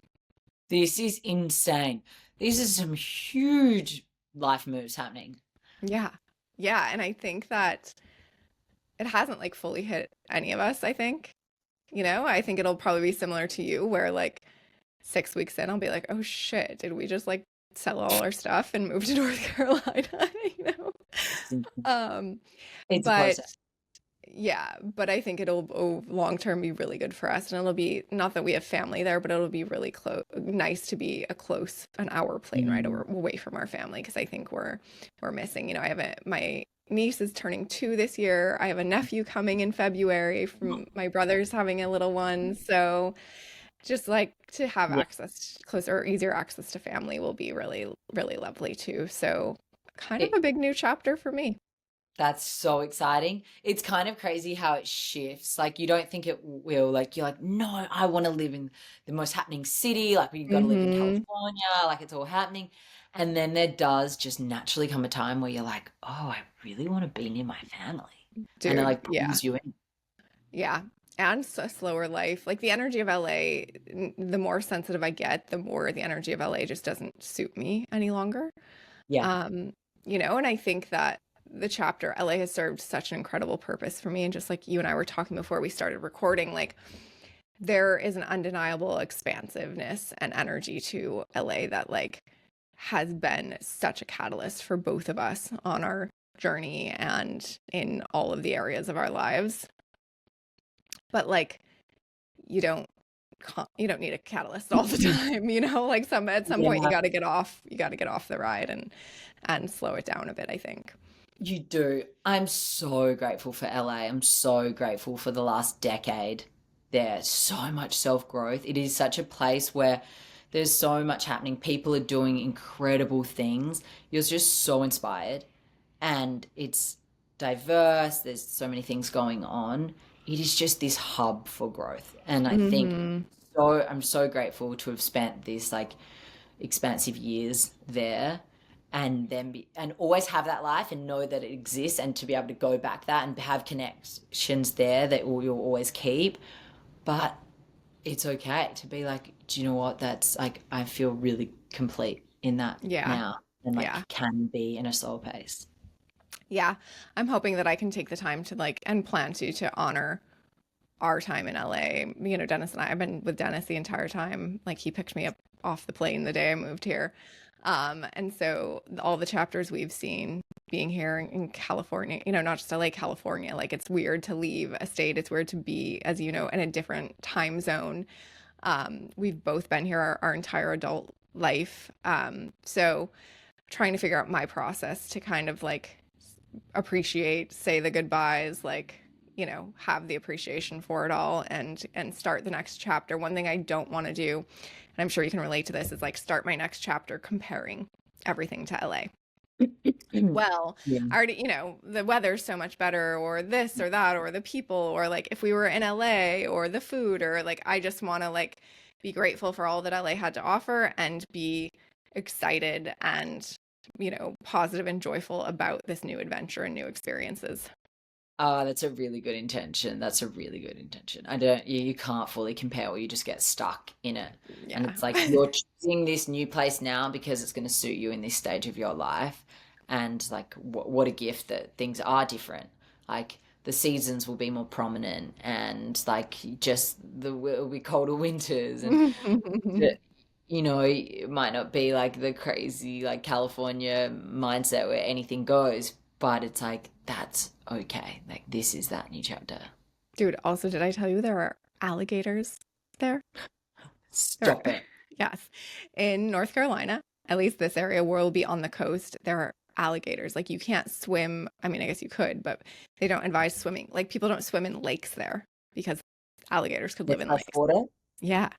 This is insane. These are some huge life moves happening.
Yeah. Yeah. And I think that it hasn't like fully hit any of us, I think. You know, I think it'll probably be similar to you where like 6 weeks in, I'll be like, oh shit, did we just like sell all our stuff and move to North Carolina? You know? Um,
It's a
but
process.
yeah, but I think it'll long term be really good for us, and it'll be not that we have family there, but it'll be really close, nice to be an hour plane ride
Mm.
away from our family because I think we're missing. You know, I have my niece is turning 2 this year. I have a nephew coming in February from my brother's having a little one, so just like to have
Yeah.
access closer, easier access to family will be really, really lovely too. So kind of
It,
a big new chapter for me.
that's so exciting. It's kind of crazy how it shifts. Like you don't think it will. Like you're like, no, I want to live in the most happening city. Like we got to live in
Mm-hmm.
California. Like it's all happening. And then there does just naturally come a time where you're like, oh, I really want to be near my family. And it
Dude,
like
yeah.
pulls you in.
Yeah. And a slower life. Like the energy of LA, the more sensitive I get, the more the energy of LA just doesn't suit me any longer.
Yeah.
Um, you know, and I think that the chapter LA has served such an incredible purpose for me. And just like you and I were talking before we started recording, like there is an undeniable expansiveness and energy to LA that like has been such a catalyst for both of us on our journey and in all of the areas of our lives. But like you don't need a catalyst all the time, you know, like at some point
Yeah.
you got to get off the ride and slow it down a bit, I think.
You do. I'm so grateful for LA. I'm so grateful for the last decade there. So much self growth. It is such a place where there's so much happening. People are doing incredible things. You're just so inspired. And it's diverse. There's so many things going on. It is just this hub for growth. And I think
Mm-hmm.
I'm so grateful to have spent this like expansive years there and then and always have that life and know that it exists and to be able to go back that and have connections there that you'll always keep. But it's okay to be like, do you know what? That's like, I feel really complete in that
Yeah.
now and
Yeah.
like can be in a slow pace.
Yeah. I'm hoping that I can take the time to like and plan to honor our time in LA. You know, Dennis and I've been with Dennis the entire time. Like he picked me up off the plane the day I moved here. And so all the chapters we've seen being here in California, you know, not just LA, California, like it's weird to leave a state. It's weird to be, as you know, in a different time zone. We've both been here our entire adult life. So trying to figure out my process to kind of like appreciate, say the goodbyes, like, you know, have the appreciation for it all and start the next chapter. One thing I don't want to do, and I'm sure you can relate to this, is like start my next chapter comparing everything to LA. Well,
Yeah.
I already, you know, the weather's so much better, or this or that, or the people, or like if we were in LA, or the food, or like I just want to like be grateful for all that LA had to offer and be excited and, you know, positive and joyful about this new adventure and new experiences.
Oh, that's a really good intention. That's a really good intention. I don't, you can't fully compare, or you just get stuck in it. And
Yeah.
it's like you're choosing this new place now because it's going to suit you in this stage of your life. And like, what a gift that things are different. Like the seasons will be more prominent, and like just it'll be colder winters, and you know, it might not be like the crazy like California mindset where anything goes, but it's like that's okay. Like this is that new chapter.
Dude, also, did I tell you there are alligators there?
Stop it.
Yes. In North Carolina, at least this area where we'll be on the coast, there are alligators. Like you can't swim. I mean, I guess you could, but they don't advise swimming. Like people don't swim in lakes there because alligators could live
It's
in
fresh
lakes.
water.
Yeah.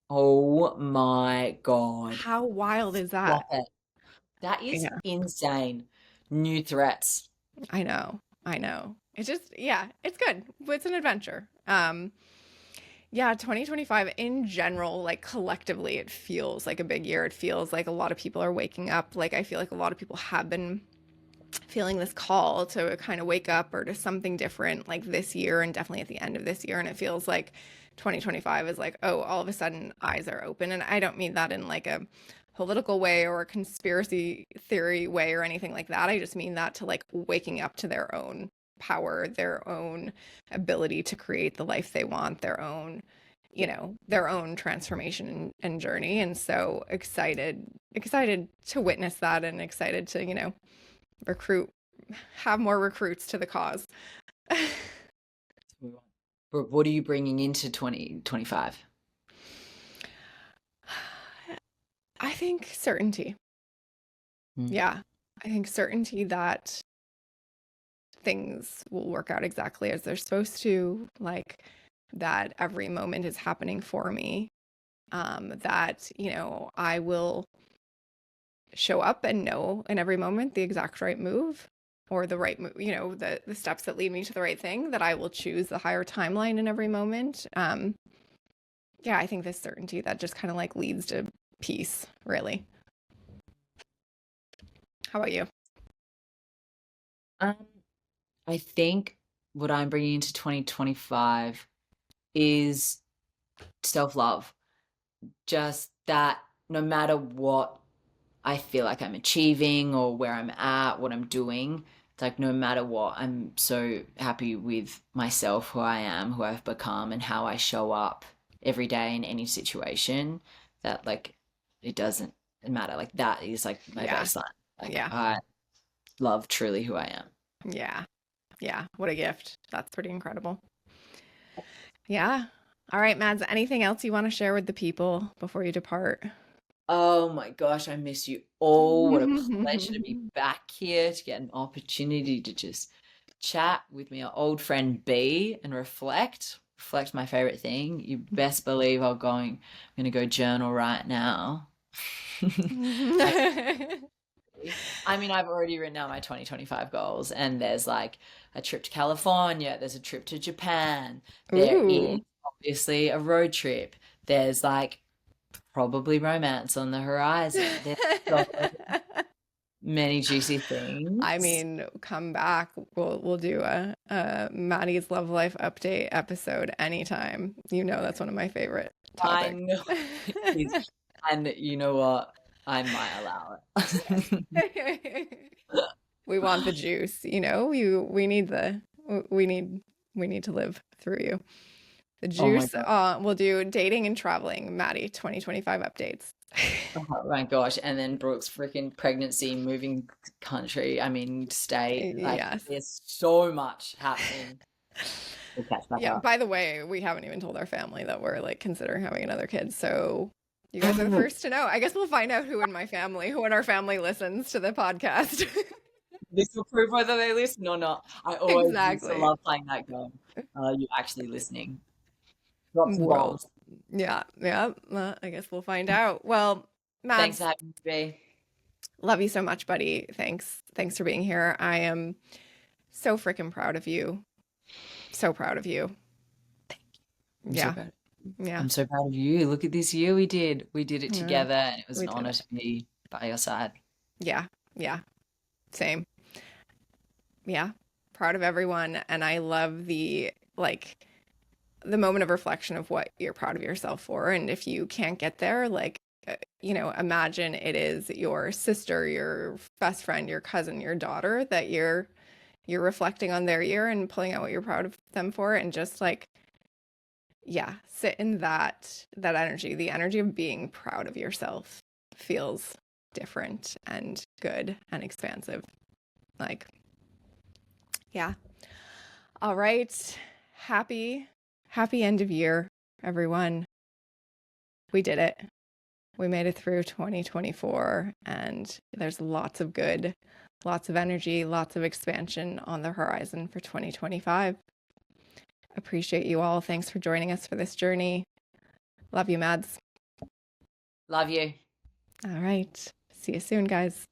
Oh my God.
How wild is that?
Stop it. That is
Yeah,
insane. New threats.
I know. I know. It's just, yeah, it's good. It's an adventure. Yeah, 2025 in general, like collectively, it feels like a big year. It feels like a lot of people are waking up. Like I feel like a lot of people have been feeling this call to kind of wake up or to something different like this year and definitely at the end of this year. And it feels like 2025 is like, oh, all of a sudden eyes are open. And I don't mean that in like a political way or a conspiracy theory way or anything like that. I just mean that to like waking up to their own power, their own ability to create the life they want, their own, you know, their own transformation and journey. And so excited to witness that and excited to, you know, recruit, have more recruits to the cause.
But what are you bringing into 2025?
I think certainty.
Hmm.
Yeah. I think certainty that things will work out exactly as they're supposed to, like that every moment is happening for me. That, you know, I will show up and know in every moment the exact right move or the right move, you know, the steps that lead me to the right thing, that I will choose the higher timeline in every moment. Yeah, I think this certainty that just kind of like leads to peace, really. How about you?
Um, I think what I'm bringing into 2025 is self-love. Just that no matter what I feel like I'm achieving or where I'm at, what I'm doing, it's like no matter what, I'm so happy with myself, who I am, who I've become, and how I show up every day in any situation that like it doesn't matter. Like that is like my
Yeah.
baseline. Like
Yeah.
I love truly who I am.
Yeah. Yeah. What a gift. That's pretty incredible. Yeah. All right, Mads, anything else you want to share with the people before you depart?
Oh my gosh, I miss you all. What a pleasure to be back here to get an opportunity to just chat with my old friend B and reflect. Reflect my favorite thing. You best believe I'm gonna go journal right now. I I mean, I've already written out my 2025 goals, and there's like a trip to California, there's a trip to Japan, there is
Ooh.
obviously a road trip, there's like probably romance on the horizon. There's so many juicy
I
things.
mean, come back. We'll do a Maddie's Love Life update episode anytime. You know that's one of my favorite
I
topics.
know it is. And you know what? I might allow it.
We want the juice, you know. We need we need we need to live through you. The
Oh my
juice.
God.
We'll do dating and traveling, Maddie 2025 updates.
Oh my gosh. And then Brooke's freaking pregnancy, moving country, I mean, state. Like,
Yes.
there's so much happening. We'll catch back
Yeah,
up.
by the way, we haven't even told our family that we're like considering having another kid. So you guys are the
Oh,
first to know. I guess we'll find out who in our family listens to the podcast.
This will prove whether they listen or not. I always used to
Exactly.
love playing that game. You actually listening? Drop some
Well,
bombs.
yeah, yeah. Well, I guess we'll find out. Well,
Thanks
Mads,
for having me.
love you so much, buddy. Thanks for being here. I am so freaking proud of you. So proud of you.
I'm so
Yeah,
proud.
yeah,
I'm so proud of you. Look at this year we did. We did it
yeah.
together, and it was
We
an
did
honor
it.
to be by your side.
Yeah, yeah. Same. Yeah. Proud of everyone. And I love the moment of reflection of what you're proud of yourself for. And if you can't get there, imagine it is your sister, your best friend, your cousin, your daughter that you're reflecting on their year and pulling out what you're proud of them for, and just yeah, sit in that energy. The energy of being proud of yourself feels different and good and expansive. Like, yeah. All right. Happy, happy end of year, everyone. We did it. We made it through 2024, and there's lots of good, lots of energy, lots of expansion on the horizon for 2025. Appreciate you all. Thanks for joining us for this journey. Love you, Mads.
Love you.
All right. See you soon, guys.